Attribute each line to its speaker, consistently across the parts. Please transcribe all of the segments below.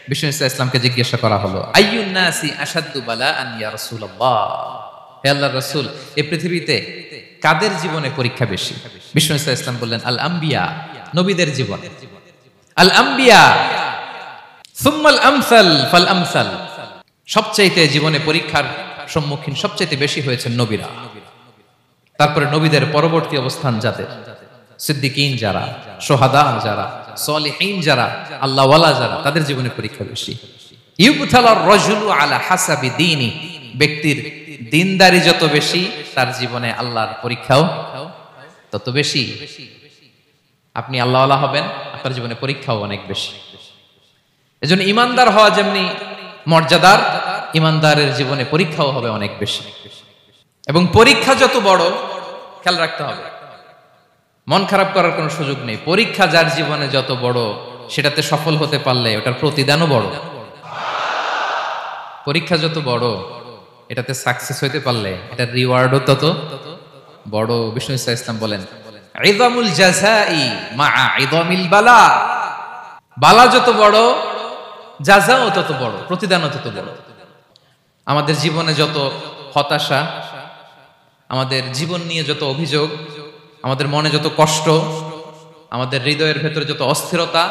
Speaker 1: বিষ্ণু ইসলামকে জিজ্ঞাসা করা হলো, আইয়ুন নাসি আশাদ্দু বালাআন ইয়া রাসূলুল্লাহ, হে আল্লাহর রাসূল, এই পৃথিবীতে কাদের জীবনে পরীক্ষা বেশি? বিষ্ণু ইসলাম বললেন, আল আম্বিয়া, নবীদের জীবনে। আল আম্বিয়া সুম্মাল আমসাল ফাল আমসাল, সবচাইতে জীবনে পরীক্ষার সম্মুখীন সবচাইতে বেশি হয়েছেন নবীরা। তারপরে নবীদের পরবর্তী অবস্থান যাদের, সিদ্দিকিন যারা, সোহাদা যারা, সলিহিন যারা, আল্লাহওয়ালা যারা, তাদের জীবনে পরীক্ষা বেশি। ইউবতালার রাজুলু আলা হাসাবি দীনি, ব্যক্তির দিনদারি যত বেশি তার জীবনে আল্লাহর পরীক্ষাও তত বেশি। আপনি আল্লাহওয়ালা হবেন, আপনার জীবনে পরীক্ষাও অনেক বেশি। এজন্য ইমানদার হওয়া যেমনি মর্যাদার, ইমানদারের জীবনে পরীক্ষাও হবে অনেক বেশি। এবং পরীক্ষা যত বড়, খেয়াল রাখতে হবে, মন খারাপ করার কোনো সুযোগ নেই। পরীক্ষা যার জীবনে যত বড়, সেটাতে সফল হতে পারলে ওটার প্রতিদানও বড়। পরীক্ষা যত বড়, এটাতে সাকসেস হইতে পারলে এটার রিওয়ার্ডও তত বড়। বিষ্ণু ইসলাম বলেন, ইযামুল জাযাই মাআ ইযামিল বালা, বালা যত বড়, জাযাও তত বড়, প্রতিদানও তত বড়। আমাদের জীবনে যত হতাশা, আমাদের জীবন নিয়ে যত অভিযোগ, আমাদের মনে যত কষ্ট, আমাদের হৃদয়ের ভেতরে যত অস্থিরতা,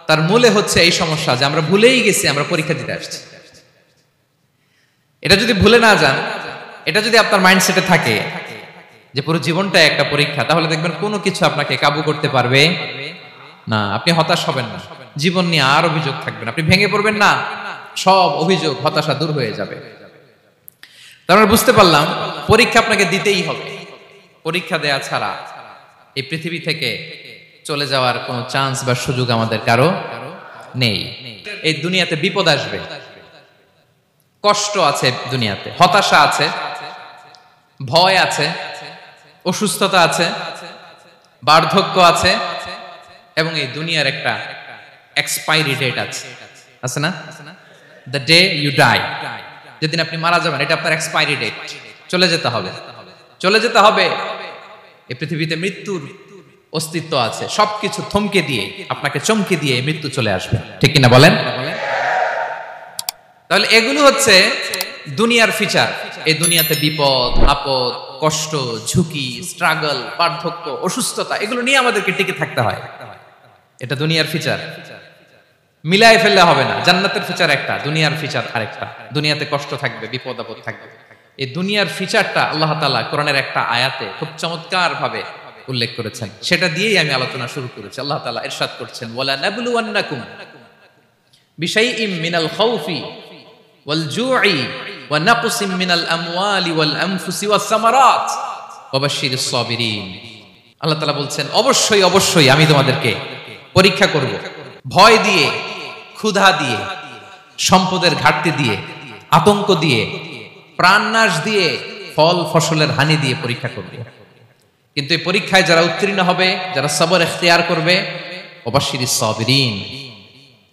Speaker 1: তার মূলে হচ্ছে এই সমস্যা যে আমরা ভুলেই গেছি আমরা পরীক্ষা দিতে আসছি। এটা যদি ভুলে না যান, এটা যদি আপনার মাইন্ডসেটে থাকে যে পুরো জীবনটা একটা পরীক্ষা, তাহলে দেখবেন কোনো কিছু আপনাকে কাবু করতে পারবে না। আপনি হতাশ হবেন না, জীবন নিয়ে আর অভিযোগ থাকবে না, আপনি ভেঙে পড়বেন না, সব অভিযোগ হতাশা দূর হয়ে যাবে। তারপরে বুঝতে পারলাম পরীক্ষা আপনাকে দিতেই হবে। পরীক্ষা দেয়া ছাড়া এই পৃথিবী থেকে চলে যাওয়ার কোনো চান্স বা সুযোগ আমাদের কারো নেই। এই দুনিয়াতে বিপদ আসবে, কষ্ট আছে দুনিয়াতে, হতাশা আছে, ভয় আছে, অসুস্থতা আছে, বার্ধক্য আছে, এবং এই দুনিয়ার একটা এক্সপায়ারি ডেট আছে না? দ্য ডে ইউ ডাই, যেদিন আপনি মারা যাবেন, এটা আপনার এক্সপায়ারি ডেট। চলে যেতে হবে, চলে যেতে হবে। এই পৃথিবীতে মৃত্যুর অস্তিত্ব আছে। সবকিছু থমকে দিয়ে, আপনাকে চমকে দিয়ে মৃত্যু চলে আসবে, ঠিক কিনা বলেন? তাহলে এগুলো হচ্ছে দুনিয়ার ফিচার। এই দুনিয়াতে বিপদ আপদ, কষ্ট, ঝুঁকি, স্ট্রাগল, বার্ধক্য, অসুস্থতা, এগুলো নিয়ে আমাদেরকে টিকে থাকতে হয়। এটা দুনিয়ার ফিচার, মিলায় ফেললে হবে না। জান্নাতের ফিচার একটা, দুনিয়ার ফিচার আরেকটা। দুনিয়াতে কষ্ট থাকবে, বিপদ আপদ থাকবে। এই দুনিয়ার ফিচারটা আল্লাহ তাআলা কোরআনের একটা আয়াতে খুব চমৎকার ভাবে উল্লেখ করেছেন। সেটা দিয়েই আমি আলোচনা শুরু করেছি। আল্লাহ তাআলা ইরশাদ করছেন, ওয়ালা নাবলুওয়ান্নাকুম বিশাইইম মিনাল খাউফি ওয়াল জুই ওয়া নাকসিম মিনাল আমওয়ালি ওয়াল আনফুসি ওয়াস সামারাত ওয়া বাশশিরিস সাবিরিন। আল্লাহ তাআলা বলছেন, অবশ্যই অবশ্যই আমি তোমাদেরকে পরীক্ষা করব, ভয় দিয়ে, ক্ষুধা দিয়ে, সম্পদের ঘাটতি দিয়ে, আতঙ্ক দিয়ে, প্রাণনাশ দিয়ে, ফল ফসলের হানি দিয়ে পরীক্ষা করবে। কিন্তু এই পরীক্ষায় যারা উত্তীর্ণ হবে, যারা সবর ইখতিয়ার করবে, ওয়াবাশশিরিস সাবিরিন,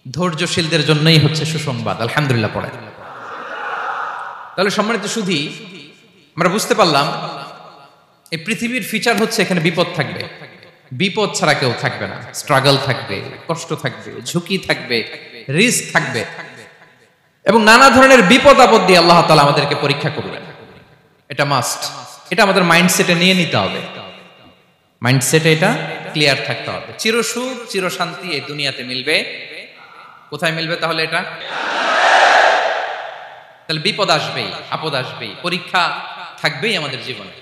Speaker 1: ধৈর্যশীলদের জন্যই হচ্ছে সুসংবাদ। আলহামদুলিল্লাহ পড়ে। তাহলে সম্মানিত সুধী, আমরা বুঝতে পারলাম এই পৃথিবীর ফিচার হচ্ছে এখানে বিপদ থাকবে, বিপদ ছাড়া কেউ থাকবে না। স্ট্রাগল থাকবে, কষ্ট থাকবে, ঝুঁকি থাকবে, রিস্ক থাকবে, এবং নানা ধরনের বিপদ আপদ দিয়ে আল্লাহ তাআলা আমাদেরকে পরীক্ষা করবেন। এটা মাস্ট, এটা আমাদের মাইন্ডসেটে নিয়ে নিতে হবে। মাইন্ডসেটে এটা ক্লিয়ার থাকতে হবে। চিরসুখ চিরশান্তি এই দুনিয়াতে মিলবে, কোথায় মিলবে তাহলে? এটা তাহলে বিপদ আসবেই, আপদ আসবেই, পরীক্ষা থাকবেই আমাদের জীবনে।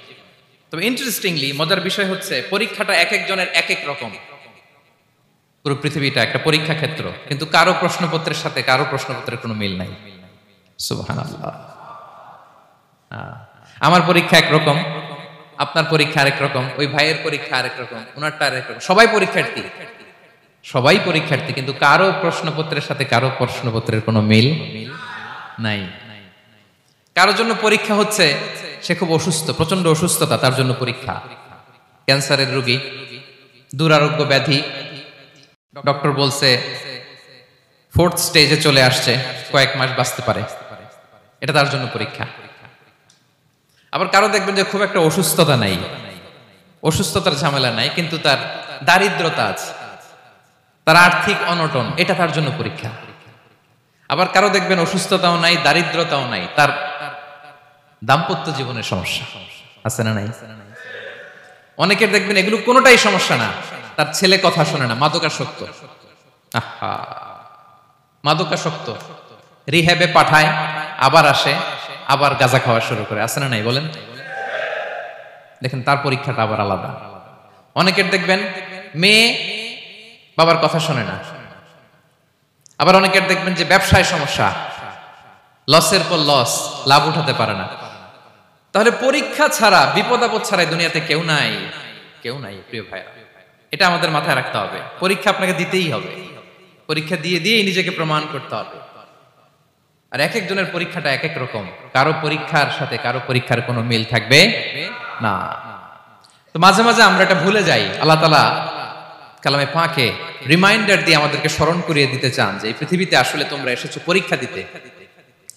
Speaker 1: তবে ইন্টারেস্টিংলি মজার বিষয় হচ্ছে পরীক্ষাটা এক একজনের এক এক রকম। পুরো পৃথিবীটা একটা পরীক্ষা ক্ষেত্র, কিন্তু কারো প্রশ্নপত্রের সাথে কারো প্রশ্নপত্রের কোনো মিল নাই। সুবহানাল্লাহ। আমার পরীক্ষা একরকম, আপনার পরীক্ষা আরেক রকম, ওই ভাইয়ের পরীক্ষা আরেক রকম, ওনারটা আরেক রকম। সবাই পরীক্ষার্থী, সবাই পরীক্ষার্থী, কিন্তু কারো প্রশ্নপত্রের সাথে কারো প্রশ্নপত্রের কোনো মিল নাই। কারোর জন্য পরীক্ষা হচ্ছে সে খুব অসুস্থ, প্রচন্ড অসুস্থতা, তার জন্য পরীক্ষা। ক্যান্সারের রোগী, দুরারোগ্য ব্যাধি, ডক্টর বলছে 4th স্টেজে চলে আসছে, কয়েক মাস বাঁচতে পারে, এটা তার জন্য পরীক্ষা। আবার কারো দেখবেন যে খুব একটা অসুস্থতা নাই, অসুস্থতার ঝামেলা নাই, কিন্তু তার দারিদ্রতা আছে, তার আর্থিক অনটন, এটা তার জন্য পরীক্ষা। আবার কারো দেখবেন অসুস্থতাও নাই, দারিদ্রতাও নাই, তার দাম্পত্য জীবনের সমস্যা আছে না নাই? অনেকের দেখবেন এগুলো কোনোটাই সমস্যা না, তার ছেলে কথা শোনে না, মাদকাসক্ত। আহা, মাদকাসক্ত, রিহ্যাবে পাঠায়, আবার আসে, আবার গাঁজা খাওয়া শুরু করে, আছে না নাই বলেন? দেখেন তার পরীক্ষাটা আবার আলাদা। অনেকের দেখবেন মেয়ে বাবার কথা শোনে না। আবার অনেকের দেখবেন যে ব্যবসায় সমস্যা, লসের পর লস, লাভ উঠাতে পারে না। তাহলে পরীক্ষা ছাড়া, বিপদ আপদ ছাড়া দুনিয়াতে কেউ নাই, কেউ নাই প্রিয় ভাইরা। এটা আমাদের মাথায় রাখতে হবে। পরীক্ষা আপনাকে দিতেই হবে, পরীক্ষা দিয়ে দিয়েই নিজেকে প্রমাণ করতে হবে। আর এক একজনের পরীক্ষাটা এক এক রকম, কারো পরীক্ষার সাথে কারো পরীক্ষার কোনো মিল থাকবে না। তো মাঝে মাঝে আমরা এটা ভুলে যাই। আল্লাহ তাআলা কালামে পাকে রিমাইন্ডার দিয়ে আমাদেরকে স্মরণ করিয়ে দিতে চান যে এই পৃথিবীতে আসলে তোমরা এসেছো পরীক্ষা দিতে।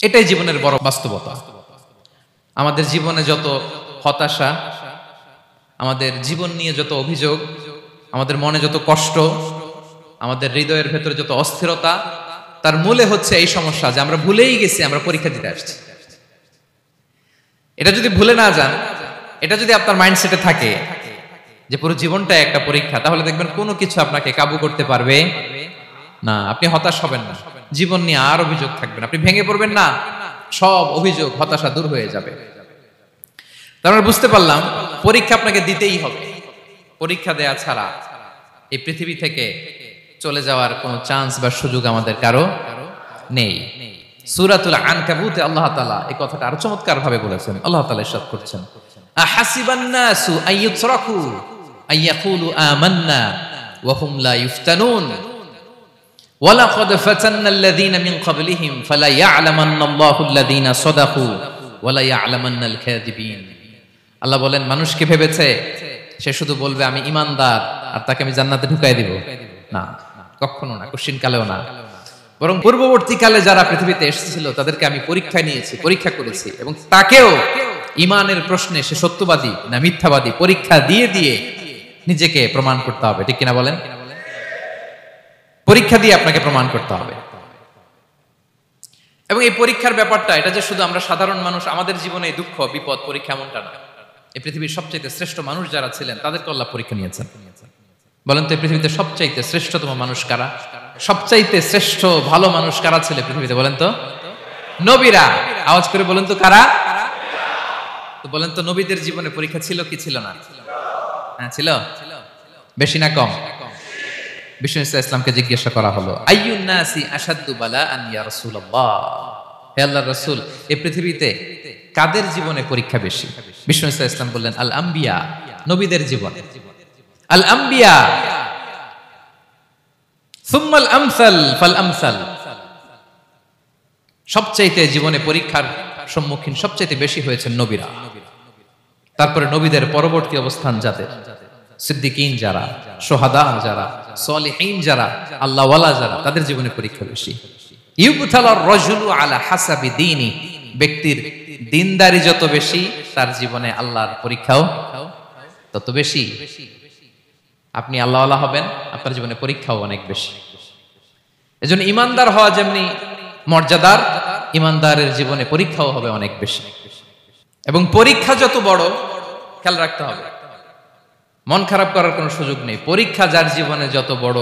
Speaker 1: এটাই জীবনের বড় বাস্তবতা। আমাদের জীবনে যত হতাশা, আমাদের জীবন নিয়ে যত অভিযোগ, আমাদের মনে যত কষ্ট, আমাদের হৃদয়ের ভেতরে যত অস্থিরতা, তার মূলে হচ্ছে এই সমস্যা যে আমরা ভুলেই গেছি আমরা পরীক্ষা দিতে আসছি। এটা যদি ভুলে না যান, এটা যদি আপনার মাইন্ডসেটে থাকে যে পুরো জীবনটা একটা পরীক্ষা, তাহলে দেখবেন কোনো কিছু আপনাকে কাবু করতে পারবে না। আপনি হতাশ হবেন না, জীবন নিয়ে আর অভিযোগ থাকবে না, আপনি ভেঙে পড়বেন না, সব অভিযোগ হতাশা দূর হয়ে যাবে। তারপর বুঝতে পারলাম পরীক্ষা আপনাকে দিতেই হবে। পরীক্ষা দেয়া ছাড়া এই পৃথিবী থেকে চলে যাওয়ার কোনো চান্স বা সুযোগ আমাদের কারো নেই। সূরাতুল আনকাবুতে আল্লাহ তাআলা এই কথাটা আরো চমৎকার ভাবে বলেছেন। আল্লাহ তাআলা ইরশাদ করছেন, আহাসিবান নাসু আইয়ুতরাকু আইয়াকুলু আমান্না ওয়া হুম লা ইফতানুন ওয়ালাকাদ ফাতান্নাল্লাযীনা মিন ক্বাবলিহিম ফালা ইয়া'লামান্নাল্লাহু আল্লাযীনা সাদাকু ওয়া লা ইয়া'লামান্নাল কাযিবিন। আল্লাহ বলেন, মানুষ কি ভেবেছে সে শুধু বলবে আমি ঈমানদার আর তাকে আমি জান্নাতে ঢুকাই দিব? না, কখনো না, কোশ্চিন কালেও না। বরং পূর্ববর্তীকালে যারা পৃথিবীতে এসেছিল তাদেরকে আমি পরীক্ষায় নিয়েছি, পরীক্ষা করেছি, এবং তাকেও ঈমানের প্রশ্নে সে সত্যবাদী না মিথ্যাবাদী পরীক্ষা দিয়ে দিয়ে নিজেকে প্রমাণ করতে হবে। ঠিক কিনা বলেন? পরীক্ষা দিয়ে আপনাকে প্রমাণ করতে হবে। এবং এই পরীক্ষার ব্যাপারটা, এটা যে শুধু আমরা সাধারণ মানুষ আমাদের জীবনে দুঃখ বিপদ পরীক্ষা এমনটা না। এই পৃথিবীর সবচাইতে শ্রেষ্ঠ মানুষ যারা ছিলেন তাদেরকে আল্লাহ পরীক্ষা নিয়েছেন। বলেন তো এই পৃথিবীতে সবচাইতে শ্রেষ্ঠতম মানুষ কারা? সবচাইতে শ্রেষ্ঠ ভালো মানুষ কারা ছিল পৃথিবীতে? বলেন তো। নবীরা। আওয়াজ করে বলেন তো কারা? তো বলেন তো নবীদের জীবনে পরীক্ষা ছিল কি ছিল না? হ্যাঁ ছিল। বেশি না কম? বিষ্ণু ইসলামকে জিজ্ঞাসা করা হলো, আইয়ুন নাসি আশাদ্দু বালাআন ইয়া রাসূলুল্লাহ, হে আল্লাহর রাসূল এই পৃথিবীতে কাদের জীবনে পরীক্ষা বেশি? বিষ্ণু ইসলাম বললেন, আল আম্বিয়া, নবীদের জীবনে। আল আম্বিয়া সুম্মাল আমসাল ফাল আমসাল, সবচাইতে জীবনে পরীক্ষার সম্মুখীন সবচাইতে বেশি হয়েছে নবীরা। তারপরে নবীদের পরবর্তী অবস্থান যাদের, সিদ্দিকিন যারা, সোহাদা যারা, সলিহিন যারা, আল্লাহওয়ালা যারা, তাদের জীবনে পরীক্ষা বেশি। ইউবতালার রাজুলু আলা হাসাবি দীনি, ব্যক্তির দিনদারি যত বেশি তার জীবনে আল্লাহর পরীক্ষাও তত বেশি। আপনি আল্লাহওয়ালা হবেন, আপনার জীবনে পরীক্ষাও অনেক বেশি। এজন্য ইমানদার হওয়া যেমনি মর্যাদার, ইমানদারের জীবনে পরীক্ষাও হবে অনেক বেশি। এবং পরীক্ষা যত বড়, খেয়াল রাখতে হবে, মন খারাপ করার কোনো সুযোগ নেই। পরীক্ষা যার জীবনে যত বড়,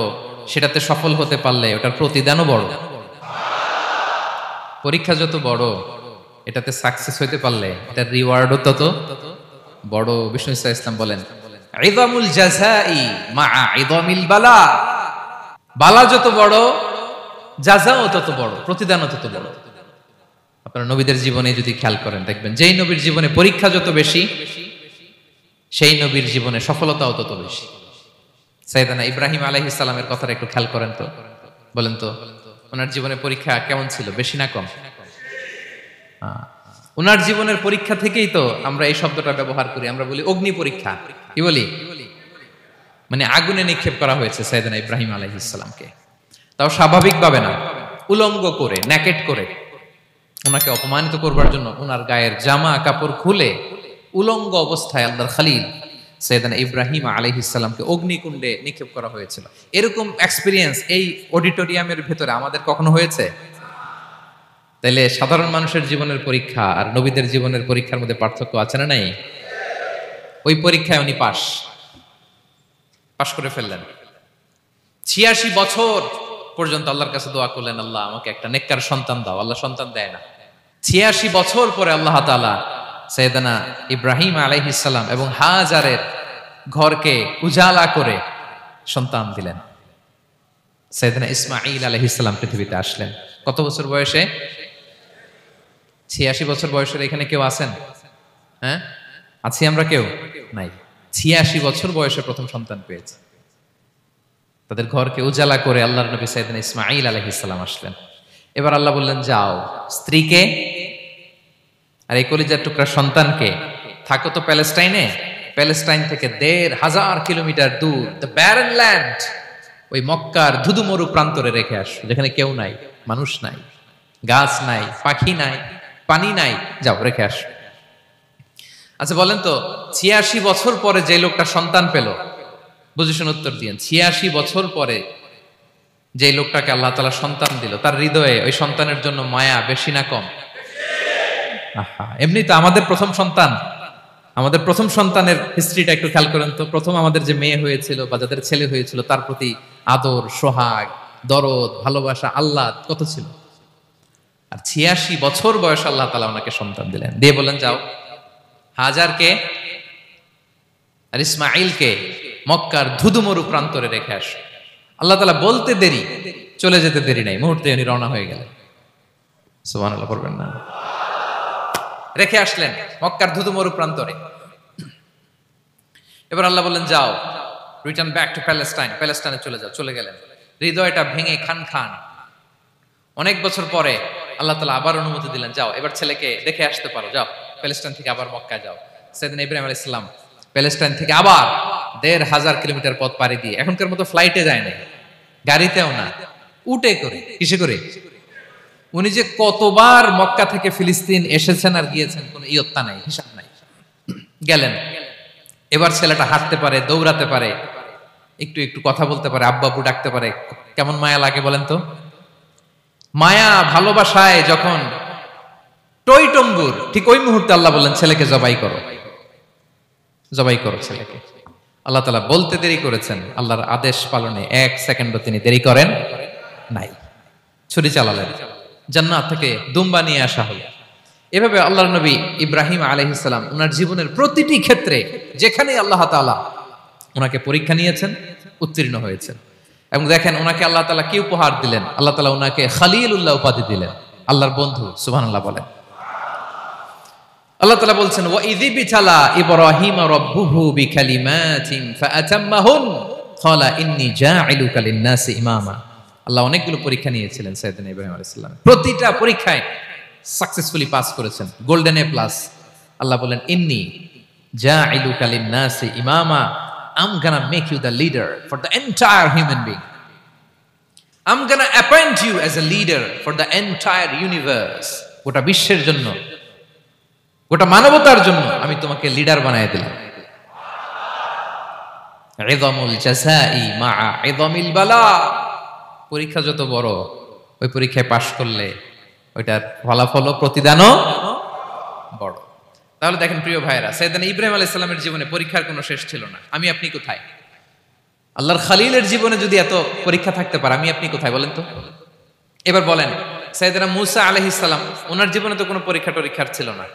Speaker 1: সেটাতে সফল হতে পারলে ওটার প্রতিদানও বড়। পরীক্ষা যত বড়, এটাতে সাকসেস হইতে পারলে এটার রিওয়ার্ডও তত বড়। বিষ্ণু ইসলাম বলেন, ইযামুল জাযাই মাআ ইযামিল বালা, বালা যত বড় জাযাও তত বড়, প্রতিদানও তত বড়। আপনারা নবীদের জীবনে যদি খেয়াল করেন দেখবেন, যেই নবীর জীবনে পরীক্ষা যত বেশি সেই নবীর জীবনে সফলতাও তত বেশি। সাইয়েদনা ইব্রাহিম আলাইহিস সালামের কথাটা একটু খেয়াল করেন তো, বলেন তো ওনার জীবনে পরীক্ষা কেমন ছিল? বেশি না কম? ওনার জীবনের পরীক্ষা থেকেই তো আমরা এই শব্দটা ব্যবহার করি, আমরা বলি অগ্নি পরীক্ষা। কি বলি? মানে আগুনে নিক্ষেপ করা হয়েছে সাইয়েদনা ইব্রাহিম আলাইহিস সালামকে, তাও স্বাভাবিকভাবে না, উলঙ্গ করে, ন্যাকেট করে ওনাকে অপমানিত করবার জন্য ওনার গায়ের জামা কাপড় খুলে উলঙ্গ অবস্থায় আল্লাহর খলিল সাইয়েদনা ইব্রাহিম আলাইহিস সালামকে অগ্নিকুণ্ডে নিক্ষেপ করা হয়েছিল। এরকম এক্সপেরিয়েন্স এই অডিটোরিয়ামের ভেতরে আমাদের কখনো হয়েছে? তাইলে সাধারণ মানুষের জীবনের পরীক্ষা আর নবীদের জীবনের পরীক্ষার মধ্যে পার্থক্য আছে না নাই? ওই পরীক্ষায় উনি পাশ করে ফেললেন। ৮৬ বছর পর্যন্ত আল্লাহর কাছে দোয়া করলেন, আল্লাহ আমাকে একটা নেককার সন্তান দাও। আল্লাহ সন্তান দেয় না। ৮৬ বছর পরে আল্লাহ তাআলা সাইয়েদনা ইব্রাহিম আলাইহিস সালাম এবং হাজারের ঘরকে উজালা করে সন্তান দিলেন। সাইয়েদনা ইসমাঈল আলাইহিস সালাম পৃথিবীতে আসলেন কত বছর বয়সে? ৮৬ বছর বয়সের এখানে কেউ আছেন? হ্যাঁ, আছি আমরা? কেউ নাই। ৮৬ বছর বয়সে প্রথম সন্তান পেয়েছে। তাদের ঘরকে উজালা করে আল্লাহর নবী সাইয়েদনা ইসমাঈল আলাইহিস সালাম আসলেন। এবার আল্লাহ বললেন, যাও স্ত্রীকে আর এই কলিজার টুকরা সন্তানকে থাকো তো প্যালেস্টাইনে, প্যালেস্টাইন থেকে ১৫০০ কিলোমিটার দূর দ্য ব্যারেন ল্যান্ড, ওই মক্কার ধুধুমরু প্রান্তরে রেখে আসো, যেখানে কেউ নাই, মানুষ নাই, গাছ নাই, পাখি নাই, পানি নাই, যাও রেখে আসো। আচ্ছা বলেন তো, ৮৬ বছর পরে যে লোকটা সন্তান পেল, বুঝে শুনে উত্তর দিয়েন, ৮৬ বছর পরে যে লোকটাকে আল্লাহ তাআলা সন্তান দিল, তার হৃদয়ে ওই সন্তানের জন্য মায়া বেশি না কম? এমনি তো আমাদের প্রথম সন্তানের হিস্ট্রিটা একটু খেয়াল করেন তো। প্রথম আমাদের যে মেয়ে হয়েছিল বা যাদের ছেলে হয়েছিল, তার প্রতি আদর, সোহাগ, দরদ, ভালোবাসা, আহ্লাদ কত ছিল। আর ৮৬ বছর বয়স আল্লাহ তাআলা ওনাকে সন্তান দিলেন, দিয়ে বলেন, যাও হাজারকে আর ইসমাঈলকে মক্কার ধুধুমরু প্রান্তরে রেখে আসো। আল্লাহ তাআলা বলতে দেরি, চলে যেতে দেরি নাই, মুহূর্তে উনি রওনা হয়ে গেলেন। সুবহানাল্লাহ পড়বেন না? রেখে আসলেন মক্কার ধুধুমরু প্রান্তরে। এবার আল্লাহ বললেন, যাও রিটার্ন ব্যাক টু প্যালেস্টাইন, প্যালেস্টাইনে চলে যাও। চলে গেলেন, হৃদয়টা ভেঙে খান খান। অনেক বছর পরে আল্লাহ তাআলা আবার অনুমতি দিলেন, যাও এবার ছেলেকে দেখে আসতে পারো, যাও প্যালেস্টাইন থেকে আবার মক্কায় যাও। সাইয়েদনা ইব্রাহিম আলাইহিস সালাম প্যালেস্টাইন থেকে আবার ১৫০০ কিলোমিটার পথ পাড়ি দিয়ে, এখনকার মতো ফ্লাইটে যায় না, গাড়িতেও না, উটে করে। কিসে করে? উনি যে কতবার মক্কা থেকে ফিলিস্তিন এসেছেন আর গিয়েছেন, কোনো ইয়ত্তা নাই, হিসাব নাই। গেলেন, এবার ছেলেটা হাঁটতে পারে, দৌড়াতে পারে, একটু একটু কথা বলতে পারে, আব্বু আব্বু ডাকতে পারে। কেমন মায়া লাগে বলেন তো? মায়া ভালোবাসায় যখন টইটম্বুর, ঠিক ওই মুহূর্তে আল্লাহ বললেন, ছেলেকে জবাই করো, জবাই করো ছেলেকে। আল্লাহ তাআলা বলতে দেরি করেছেন, আল্লাহর আদেশ পালনে ১ সেকেন্ডও তিনি দেরি করেন নাই। ছুরি চালালেন, জান্নাত থেকে দুম্বা নিয়ে আসা হলো। এভাবে আল্লাহর নবী ইব্রাহিম আলাইহিস সালাম ওনার জীবনের প্রতিটি ক্ষেত্রে যেখানে আল্লাহ তাআলা ওনাকে পরীক্ষা নিয়েছেন, উত্তীর্ণ হয়েছেন। এবং দেখেন ওনাকে আল্লাহ তাআলা কি উপহার দিলেন। আল্লাহ তাআলা ওনাকে খলিলুল্লাহ উপাধি দিলেন, আল্লাহর বন্ধু। সুবহানাল্লাহ বলেন। আল্লাহ তাআলা বলছেন, ওয়া ইযিবতালা ইব্রাহিম রাব্বুহু বিকালিমাতিন ফাআতাম্মাহুন ক্বালা ইন্নী জাঈলুকা লিন-নাসি ইমামা। আল্লাহ অনেকগুলো পরীক্ষা নিয়েছিলেন সাইয়েদনা ইব্রাহিম আলাইহিস সালাম, প্রতিটা পরীক্ষায় সাকসেসফুলি পাস করেছেন, গোল্ডেন এ প্লাস। আল্লাহ বলেন, ইন্নী জাঈলুকা লিন-নাসি ইমামা, I'm gonna make you the leader for the entire human being. I'm gonna appoint you as a leader for the entire universe. গোটা বিশ্বের জন্য, গোটা মানবতার জন্য আমি তোমাকে লিডার বানায় দিলাম। ইযমুল জাযাই মা'a ইযমিল বালা। পরীক্ষা যত বড়, ওই পরীক্ষায় পাশ করলে ওইটার ফলাফল ও প্রতিদানও বড়। তাহলে দেখেন প্রিয় ভাইরা, সাইয়েদনা ইব্রাহিম আলাইহিস সালামের জীবনে পরীক্ষার কোনো শেষ ছিল না। আমি আপনি কোথায়? আল্লাহর খলিলের জীবনে যদি এত পরীক্ষা থাকতে পারে, আমি আপনি কোথায় বলেন তো? এবার বলেন, সাইয়েদনা মূসা আলাইহিস সালাম, ওনার জীবনে তো কোনো পরীক্ষার ছিল না।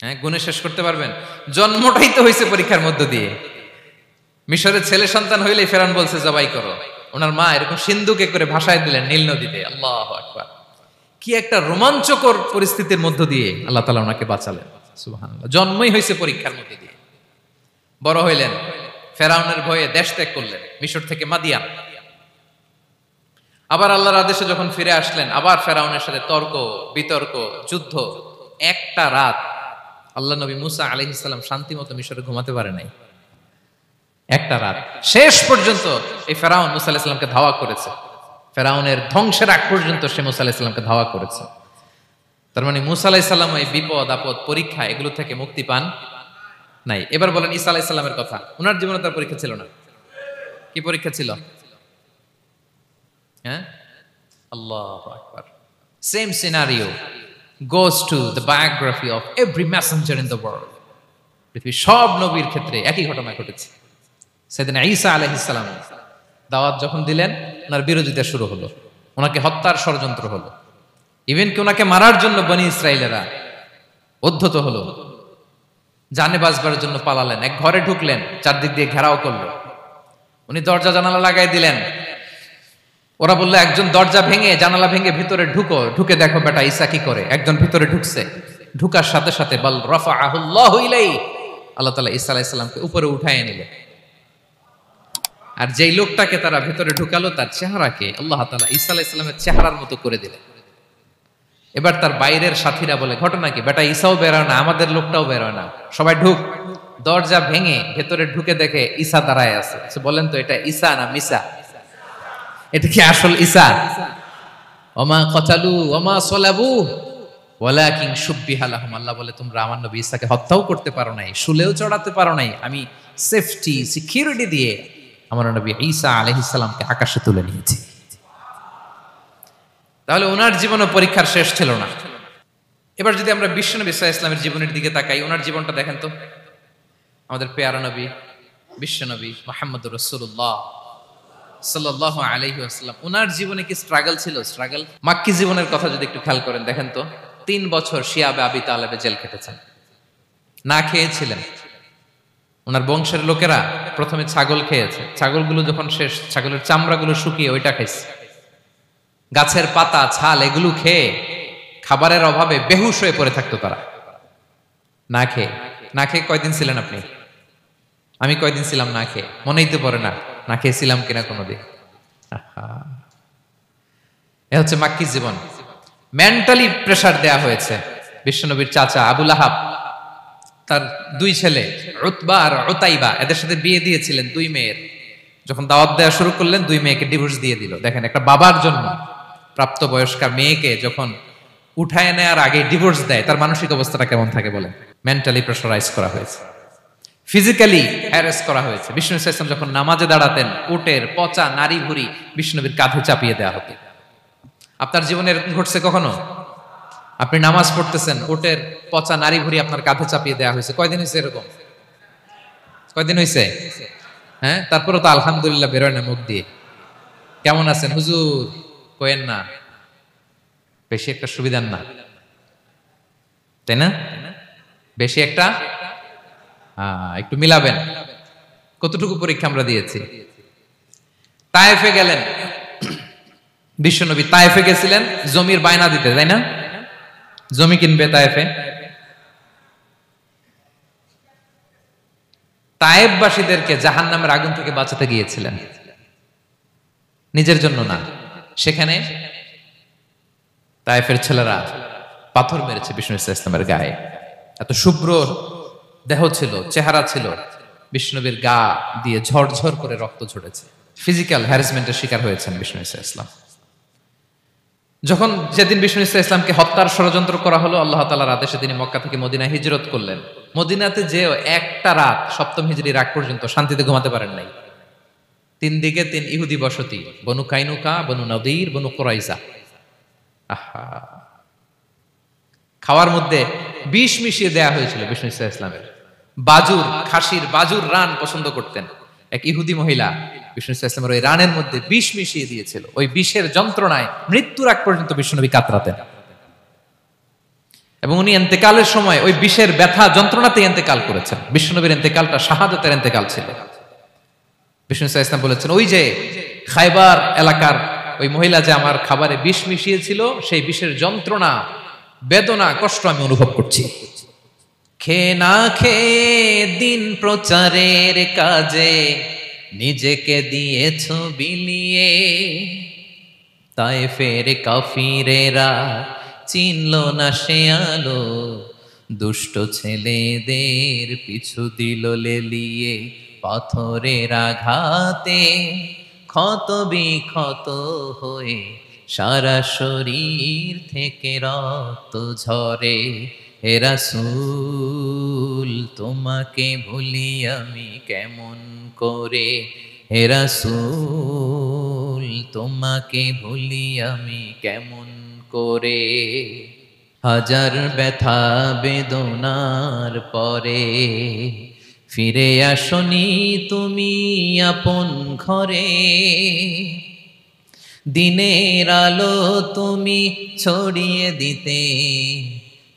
Speaker 1: হ্যাঁ, গুণে শেষ করতে পারবেন? জন্মটাই তো হয়েছে পরীক্ষার মধ্য দিয়ে। মিশরের ছেলে সন্তান হইলে ফেরাউন বলছে জবাই করো, ওনার মা এরকম সিন্ধুকে করে ভাসায় দিলেন নীল নদীতে। আল্লাহু আকবার! কি একটা রোমাঞ্চকর পরিস্থিতির মধ্য দিয়ে আল্লাহ তাআলা ওনাকে বাঁচালেন। সুবহানাল্লাহ। জন্মই হয়েছে পরীক্ষার মধ্যে দিয়ে। বড় হইলেন, ফেরাউনের ভয়ে দেশ ত্যাগ করলেন, মিশর থেকে মাদিয়ান। আবার আল্লাহর আদেশে যখন ফিরে আসলেন, আবার ফেরাউনের সাথে তর্ক বিতর্ক, যুদ্ধ। একটা রাত আল্লাহ নবী মূসা আলাইহিস সালাম শান্তি মতো মিশরে ঘুমাতে পারে নাই। একটা রাত শেষ পর্যন্ত এই ফেরাউন মূসা আলাইহিস সালামকে ধাওয়া করেছে। ফেরাউনের ধ্বংসের আগ পর্যন্ত সে মূসা আলাইহিস সালামকে ধাওয়া করেছে। তার মানে মূসা আলাইহিস সালাম এই বিপদ আপদ পরীক্ষা এগুলো থেকে মুক্তি পান নাই। এবার বলেন ঈসা আলাইহিস সালামের কথা, ওনার জীবনে তার পরীক্ষা ছিল না? কি পরীক্ষা ছিল? হ্যাঁ, Allahu Akbar. Same scenario goes to the biography of every messenger in the world. পৃথিবীর সব নবীর ক্ষেত্রে একই ঘটনা ঘটেছে। সাইয়েদনা ঈসা আলাইহিস সালাম দাওয়াত যখন দিলেন, ওনার বিরোধিতা শুরু হলো, ওনাকে হত্যার ষড়যন্ত্র হলো, ইভেন কি ওনাকে মারার জন্য বনি ইসরাইলেরা উদ্ধত হলো, জানে বাঁচবার জন্য পালালেন, এক ঘরে ঢুকলেন, চারদিক দিয়ে ঘেরাও করলো, উনি দরজা জানালা লাগাই দিলেন। ওরা বললো একজন দরজা ভেঙে জানালা ভেঙে ভিতরে ঢুকে দেখো বেটা ঈসা কি করে। একজন ভিতরে ঢুকছে, ঢুকার সাথে সাথে বল রাফাআহুল্লাহু ইলাইহি, আল্লাহ তাআলা ঈসা আলাইহিস সালামকে উপরে উঠায় নিলেন। আর যেই লোকটাকে তারা ভিতরে ঢুকালো তার চেহারাকে আল্লাহ তাআলা ঈসা আলাইহিস সালামের চেহারার মতো করে দিলেন। এবার তার বাইরের সাথীরা বলে ঘটনা কি, বেটা ঈসাও বেরোয় না, আমাদের লোকটাও বেরোয় না, সবাই ঢুক। দরজা ভেঙে ভেতরে ঢুকে দেখে ঈসা দাঁড়ায় আছে। বলেন তো এটা ঈসা না মিসা? এটা কি আসল ঈসা? ওমা কতালু ওমা সলাবু ওয়ালাকিন শুব্বিহা লাহুম। আল্লাহ বলে তোমরা আমার নবী ঈসাকে হত্যাও করতে পারো নাই, শুলেও চড়াতে পারো নাই, আমি সেফটি সিকিউরিটি দিয়ে আমার নবী ঈসা আলাইহিস সালামকে আকাশে তুলে নিয়েছি। তাহলে ওনার জীবনও পরীক্ষার শেষ ছিল না। এবার যদি আমরা বিশ্বনবী সাল্লাল্লাহু আলাইহি ওয়াসাল্লামের জীবনের দিকে তাকাই, ওনার জীবনটা দেখেন তো। আমাদের পেয়ারা নবী বিশ্বনবী মুহাম্মদুর রাসূলুল্লাহ সাল্লাল্লাহু আলাইহি ওয়াসাল্লাম, ওনার জীবনে কি স্ট্রাগল ছিল? স্ট্রাগল মাক্কি জীবনের কথা যদি একটু খেয়াল করেন, দেখেন তো 3 বছর শিয়াবে আবি তালেবে জেল কেটেছেন, না খেয়েছিলেন। ওনার বংশের লোকেরা প্রথমে ছাগল খেয়েছে, ছাগলগুলো যখন শেষ, ছাগলের চামড়াগুলো শুকিয়ে ওইটা খাইছে। গাছের পাতা ছাল এগুলো খেয়ে খাবারের অভাবে বেহুশ হয়ে পড়ে থাকতো তারা। না খেয়ে কয়দিন ছিলেন আপনি? আমি কয়দিন ছিলাম না খেয়ে? মনেই তো পড়ে না, না খেয়েছিলাম কিনা কোনোদিন। এ হচ্ছে মাক্কি জীবন। মেন্টালি প্রেসার দেয়া হয়েছে। বিশ্বনবীর চাচা আবু লাহাব, তার 2 ছেলে উতবা আর উতাইবা, এদের সাথে বিয়ে দিয়েছিলেন 2 মেয়ের। যখন দাওয়াত দেওয়া শুরু করলেন 2 মেয়েকে ডিভোর্স দিয়ে দিল। দেখেন একটা বাবার জন্য প্রাপ্তবয়স্কা মেয়েকে যখন উঠায় নেয়ার আগে ডিভোর্স দেয়, তার মানসিক অবস্থাটা কেমন থাকে বলেন? মেন্টালি প্রেসারাইজ করা হয়েছে, ফিজিক্যালি হ্যারাস করা হয়েছে। বিষ্ণু ইসলাম যখন নামাজে দাঁড়াতেন, উটের পচা নারী ভুঁড়ি বিষ্ণুনবীর কাঁধে চাপিয়ে দেওয়া হতো। আপনার জীবনে এরকম ঘটছে কখনো? আপনি নামাজ পড়তেছেন, উটের পচা নারী ভুঁড়ি আপনার কাঁধে চাপিয়ে দেওয়া হয়েছে। কয়দিন হয়েছে এরকম? কয়দিন হয়েছে? হ্যাঁ, তারপরে তো আলহামদুলিল্লাহ বেরোয় না মুখ দিয়ে। কেমন আছেন হুজুর কোয়েন না, বেশি একটা সুবিধার না, তাই না? বেশি একটা একটু মিলাবেন। কতটুকু পরীক্ষা আমরা দিয়েছি। তায়েফে গেলেন বিশ্বনবী, তায়েফে গেছিলেন জমির বায়না দিতে, তাই না? জমি কিনবে তায়েফে। তায়েফবাসীদেরকে জাহান্নামের আগুন থেকে বাঁচাতে গিয়েছিলেন, নিজের জন্য না। সেখানে তায়েফের ছেলেরা পাথর মেরেছে বিষ্ণু ইসলামের গায়ে। এত শুভ্র দেহ ছিল, চেহারা ছিল, বিষ্ণুবীর গা দিয়ে ঝরঝর করে রক্ত ঝরেছে। ফিজিক্যাল হ্যারাসমেন্টের শিকার হয়েছেন বিষ্ণু ইসলাম। যখন যেদিন বিষ্ণু ইসলামকে হত্যার ষড়যন্ত্র করা হলো, আল্লাহ তাআলার আদেশে তিনি মক্কা থেকে মদিনায় হিজরত করলেন। মদিনাতে যে একটা রাত, 7ম হিজরির আগ পর্যন্ত শান্তিতে ঘুমাতে পারেন নাই। 3 দিকে 3 ইহুদি বসতি, বনু কাইনুকা, বনু নদীর, বনু কুরাইজা। আহা, খাওয়ার মধ্যে বিষ মিশিয়ে দেয়া হয়েছিল বিষ্ণু ইসলামের। বাজুর, খাসির বাজুর রান পছন্দ করতেন। এক ইহুদি মহিলা বিষ্ণু ইসলামের ওই রানের মধ্যে বিষ মিশিয়ে দিয়েছিল। ওই বিষের যন্ত্রণায় মৃত্যুর আগ পর্যন্ত বিষ্ণুনবী কাতরাতেন, এবং উনি ইন্তেকালের সময় ওই বিষের ব্যথা যন্ত্রণাতে ইন্তেকাল করেছেন। বিষ্ণুনবীর ইন্তেকালটা শাহাদাতের ইন্তেকাল ছিল। বিষ্ণু ইসলাম বলেছেন, ওই যে খায়বার এলাকার ওই মহিলা যে আমার খাবারে বিষ মিশিয়েছিল, সেই বিষের যন্ত্রণা, বেদনা, কষ্ট আমি অনুভব করছি। খেয়ে না খেয়ে দিন প্রচারের কাজে নিজেকে দিয়েছ বিলিয়ে, তায়েফের কাফিরেরা চিনল না সে আলো, দুষ্ট ছেলেদের পিছু দিল লেলিয়ে, পাথরের আঘাতে ক্ষত বিক্ষত হয়ে সারা শরীর থেকে রক্ত ঝরে। হে রাসূল তোমাকে ভুলি আমি কেমন করে, হে রাসূল তোমাকে ভুলি আমি কেমন করে, হাজার ব্যথা বেদনার পরে ফিরে আসনি তুমি আপন ঘরে, দিনের আলো তুমি ছড়িয়ে দিতে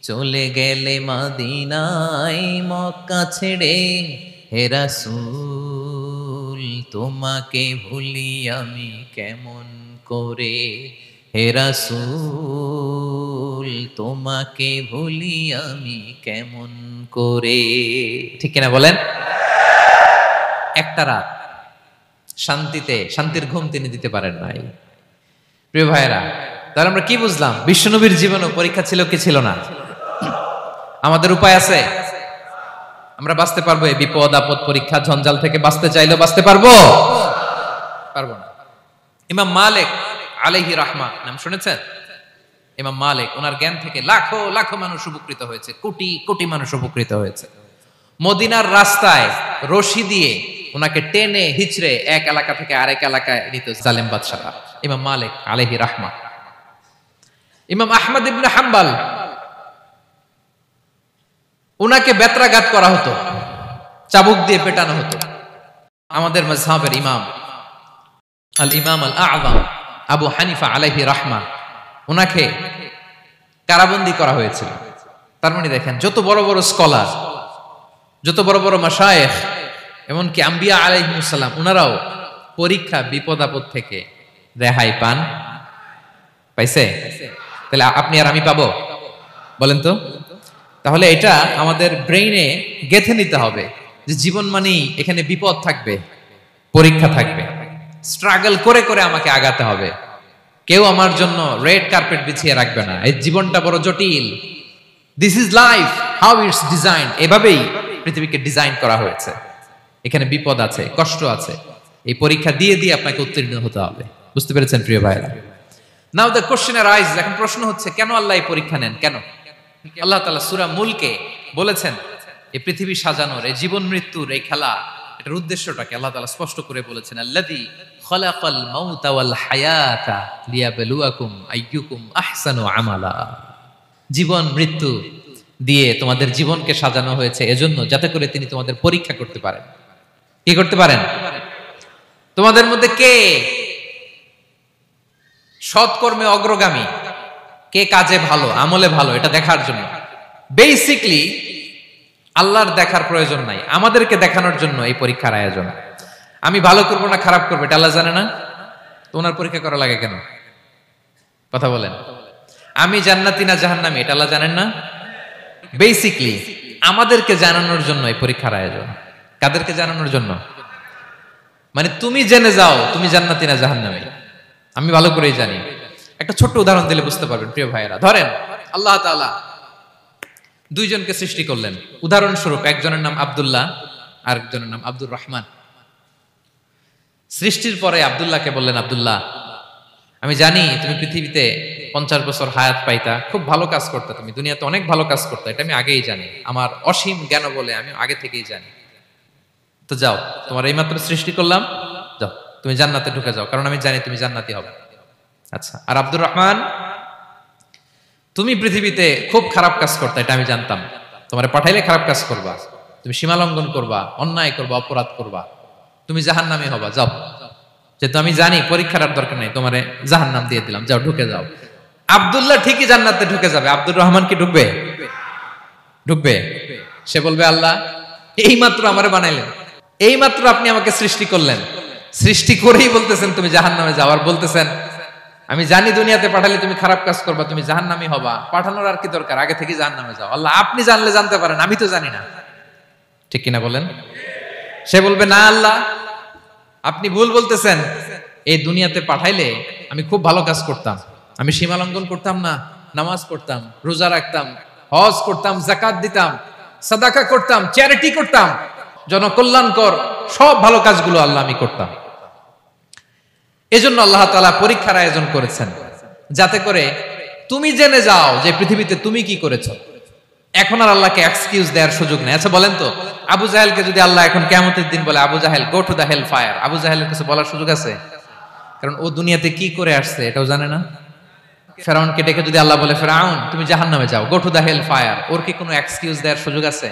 Speaker 1: চলে গেলে মদিনায় মক্কা ছেড়ে, হে রাসূল তোমাকে ভুলি আমি কেমন করে, হে রাসূল তোমাকে ভুলি আমি কেমন করে। ঠিক কিনা বলেন? একটা রাত শান্তির ঘুম তিনি দিতে পারেন নাই। প্রিয় ভাইরা, তাহলে আমরা কি বুঝলাম? বিশ্বনবীর জীবনে পরীক্ষা ছিল কি ছিল না? আমাদের উপায় আছে? আমরা বাঁচতে পারবো এই বিপদ আপদ পরীক্ষা ঝঞ্ঝাল থেকে? বাঁচতে চাইলেও বাঁচতে পারবো? পারবো না। ইমাম মালিক আলাইহি রাহমা নাম শুনেছেন? ইমাম মালিক, ওনার জ্ঞান থেকে লাখো লাখো মানুষ উপকৃত হয়েছে, কোটি কোটি মানুষ উপকৃত হয়েছে। মদিনার রাস্তায় রশি দিয়ে ওনাকে টেনে হিচড়ে এক এলাকা থেকে আরেক এলাকায় নিত জালেম বাদশারা। ইমাম মালিক আলাইহি রাহমা। ইমাম আহমদ ইবনে হাম্বল, ওনাকে বেত্রাঘাত করা হতো, চাবুক দিয়ে পেটানো হতো। আমাদের মাযহাবের ইমাম আল ইমাম আল আযম আবু হানিফা আলাইহি রাহমা, ওনাকে কারাবন্দী করা হয়েছিল। তার মানে দেখেন, যত বড় বড় স্কলার, যত বড় বড় মাশায়েখ, এমনকি আম্বিয়া আলাইহিমুস সালাম, ওনারাও পরীক্ষা বিপদ আপদ থেকে রেহাই পাইছে? তাহলে আপনি আর আমি পাবো? বলেন তো। তাহলে এটা আমাদের ব্রেইনে গেঁথে নিতে হবে যে জীবন মানেই এখানে বিপদ থাকবে, পরীক্ষা থাকবে, স্ট্রাগল করে করে আমাকে আগাতে হবে। কেউ আমার জন্য রেড কার্পেট বিছিয়ে রাখবে না। এই জীবনটা বড় জটিল। This is life, how it's design. এভাবেই পৃথিবীকে ডিজাইন করা হয়েছে। এখানে বিপদ আছে, কষ্ট আছে। এই পরীক্ষা দিয়ে দিয়ে আপনাকে উত্তীর্ণ হতে হবে। বুঝতে পেরেছেন প্রিয় ভাইরা? নাও দ্য কোশ্চেন আরাইজ, এখন প্রশ্ন হচ্ছে, কেন আল্লাহ এই পরীক্ষা নেন? কেন? আল্লাহ তাআলা সূরা মুলকে বলেছেন, এই পৃথিবী সাজানোর, এই জীবন মৃত্যুর এই খেলা, এটার উদ্দেশ্যটাকে আল্লাহ তাআলা স্পষ্ট করে বলেছেন। আল্লাযী খালাকাল মাউতা ওয়াল হায়াতা লিয়াবলুয়াকুম আইয়ুকুম আহসানু আমালা। জীবন মৃত্যু দিয়ে তোমাদের জীবনকে সাজানো হয়েছে এজন্য, যাতে করে তিনি তোমাদের পরীক্ষা করতে পারেন। কি করতে পারেন? তোমাদের মধ্যে কে সৎকর্মে অগ্রগামী, কে কাজে ভালো, আমলে ভালো, এটা দেখার জন্য। বেসিকলি আল্লাহর দেখার প্রয়োজন নাই, আমাদেরকে দেখানোর জন্য এই পরীক্ষার আয়োজন। আমি ভালো করবো না খারাপ করবো এটা আল্লাহ জানে না? তো ওনার পরীক্ষা করা লাগে কেন? কথা বলেন। আমি জান্নাতি না জাহান্নামী এটা আল্লাহ জানেন না? বেসিকলি আমাদেরকে জানানোর জন্য এই পরীক্ষার আয়োজন। কাদেরকে জানানোর জন্য? মানে তুমি জেনে যাও তুমি জান্নাতি না জাহান্নামী। আমি ভালো করেই জানি। একটা ছোট্ট উদাহরণ দিলে বুঝতে পারবেন প্রিয় ভাইয়েরা। ধরেন আল্লাহ তাআলা দুইজনকে সৃষ্টি করলেন। উদাহরণস্বরূপ একজনের নাম আব্দুল্লাহ আর একজনের নাম আব্দুর রহমান। সৃষ্টির পরে আব্দুল্লাহকে বললেন, আব্দুল্লাহ আমি জানি তুমি পৃথিবীতে 50 বছর হায়াত পাইতা, খুব ভালো কাজ করতে, তুমি দুনিয়াতে অনেক ভালো কাজ করতে, এটা আমি আগেই জানি, আমার অসীম জ্ঞান বলে আমি আগে থেকেই জানি। তো যাও, তোমার এইমাত্র সৃষ্টি করলাম, যাও তুমি জান্নাতে ঢুকে যাও, কারণ আমি জানি তুমি জান্নাতি হবে। আচ্ছা, আর আব্দুর রহমান তুমি পৃথিবীতে খুব খারাপ কাজ করতে, এটা আমি জানতাম, তোমার পাঠাইলে খারাপ কাজ করবা, তুমি সীমা লঙ্ঘন করবা, অন্যায় করবা, অপরাধ করবা, তুমি জাহান্নামী হবা, যাও। যেহেতু আমি জানি পরীক্ষার আর দরকার নেই, তোমারে জাহান্নাম দিয়ে দিলাম, যাও ঢুকে যাও। আব্দুল্লাহ ঠিকই জান্নাতে ঢুকে যাবে, আব্দুর রহমান কি ঢুকবে? ঢুকবে। সে বলবে, আল্লাহ এইমাত্র আমারে বানাইলেন, এইমাত্র আপনি আমাকে সৃষ্টি করলেন, সৃষ্টি করেই বলতেছেন তুমি জাহান্নামে যাও, আর বলতেছেন আমি জানি দুনিয়াতে পাঠালে তুমি খারাপ কাজ করবা, তুমি জাহান্নামী হবা, পাঠানোর আর কি দরকার, আগে থেকে জাহান্নামে যাও। আল্লাহ আপনি জানলে জানতে পারেন, আমি তো জানি না। ঠিক কিনা বলেন? সে বলবে, না আল্লাহ আপনি ভুল বলতেছেন, এই দুনিয়াতে পাঠাইলে আমি খুব ভালো কাজ করতাম, আমি সীমা লঙ্ঘন করতাম না, নামাজ পড়তাম, রোজা রাখতাম, হজ করতাম, যাকাত দিতাম, সাদাকা করতাম, চ্যারিটি করতাম, জনকল্যাণকর সব ভালো কাজগুলো আল্লাহ আমি করতাম। এজন্য আল্লাহ তাআলা পরীক্ষার আয়োজন করেছেন, যাতে করে তুমি জেনে যাও যে পৃথিবীতে তুমি কি করেছো। এখন আর আল্লাহকে এক্সকিউজ দেওয়ার সুযোগ নেই। আচ্ছা বলেন তো, আবু জাহেলকে যদি আল্লাহ এখন কিয়ামতের দিন বলে, Abu Jahl go to the hell fire, আবু জাহেলের কিছু বলার সুযোগ আছে? কারণ ও দুনিয়াতে কি করে আসছে এটাও জানে না। ফেরাউনকে ডেকে যদি আল্লাহ বলে, ফেরাউন তুমি জাহান্নামে যাও, go to the hell fire, ওর কি কোনো এক্সকিউজ দেওয়ার সুযোগ আছে?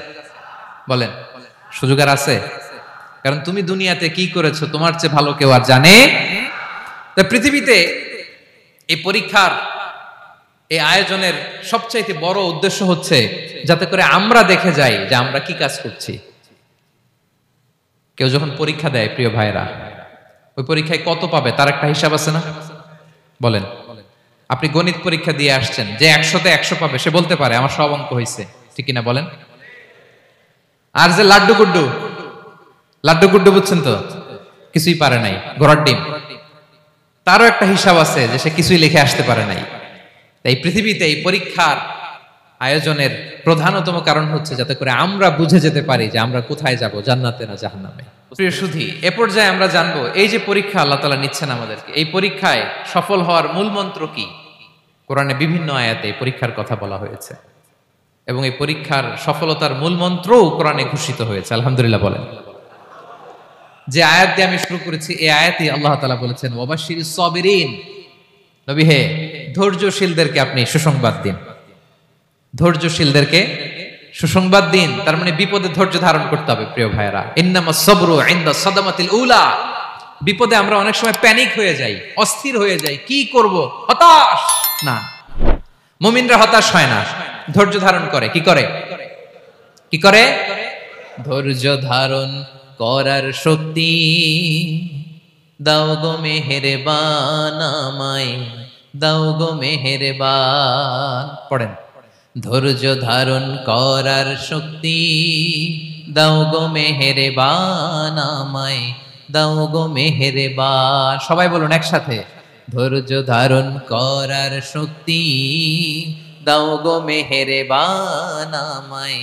Speaker 1: বলেন, সুযোগ আর আছে? কারণ তুমি দুনিয়াতে কি করেছো তোমার চেয়ে ভালো কেউ আর জানে। তা পৃথিবীতে এই পরীক্ষার এই আয়োজনের সবচাইতে বড় উদ্দেশ্য হচ্ছে যাতে করে আমরা দেখে যাই যে আমরা কি কাজ করছি। কেউ যখন পরীক্ষা দেয় প্রিয় ভাইরা, ওই পরীক্ষায় কত পাবে তার একটা হিসাব আছে না? বলেন, আপনি গণিত পরীক্ষা দিয়ে আসছেন, যে 100তে 100 পাবে সে বলতে পারে আমার সব অঙ্ক হয়েছে, ঠিক কিনা বলেন? আর যে লাড্ডু গুড্ডু বুঝছেন তো, কিছুই পারে নাই, ঘোড়ার ডিম, তারও একটা হিসাব আছে যে সে কিছুই লিখে আসতে পারে নাই। তাই পৃথিবীতে এই পরীক্ষার আয়োজনের প্রধানতম কারণ হচ্ছে যাতে করে আমরা বুঝে যেতে পারি যে আমরা কোথায় যাব, জান্নাতে না জাহান্নামে। প্রিয় সুধী, এ পর্যায়ে আমরা জানবো এই যে পরীক্ষা আল্লাহ তাআলা নিচ্ছেন আমাদেরকে, এই পরীক্ষায় সফল হওয়ার মূল মন্ত্র কি। কোরআনে বিভিন্ন আয়াতে এই পরীক্ষার কথা বলা হয়েছে এবং এই পরীক্ষার সফলতার মূল মন্ত্রও কোরআনে ঘোষিত হয়েছে। আলহামদুলিল্লাহ বলেন। যে আয়াত দিয়ে আমি শুরু করেছি এই আয়াতে আল্লাহ তাআলা বলেছেন, ওয়াবাশশিরিস সাবিরিন, নবী হে ধৈর্যশীলদেরকে আপনি সুসংবাদ দিন। ধৈর্যশীলদেরকে সুসংবাদ দিন, তার মানে বিপদে ধৈর্য ধারণ করতে হবে। প্রিয় ভাইরা, ইন্নামাস সাবরু ইনদা সাদামাতিল উলা, বিপদে আমরা অনেক সময় প্যানিক হয়ে যাই, অস্থির হয়ে যাই, কি করব, হতাশ না। মুমিনরা হতাশ হয় না, ধৈর্য ধারণ করে। কি করে? ধৈর্য ধারণ করার শক্তি দাও গো মেহেরবান আমায়, দাও গো মেহেরবান। পড়েন, ধৈর্য ধারণ করার শক্তি দাও গো মেহেরবান আমায়, দাও গো মেহেরবান। সবাই বলুন একসাথে, ধৈর্য ধারণ করার শক্তি দাও গো মেহেরবান আমায়,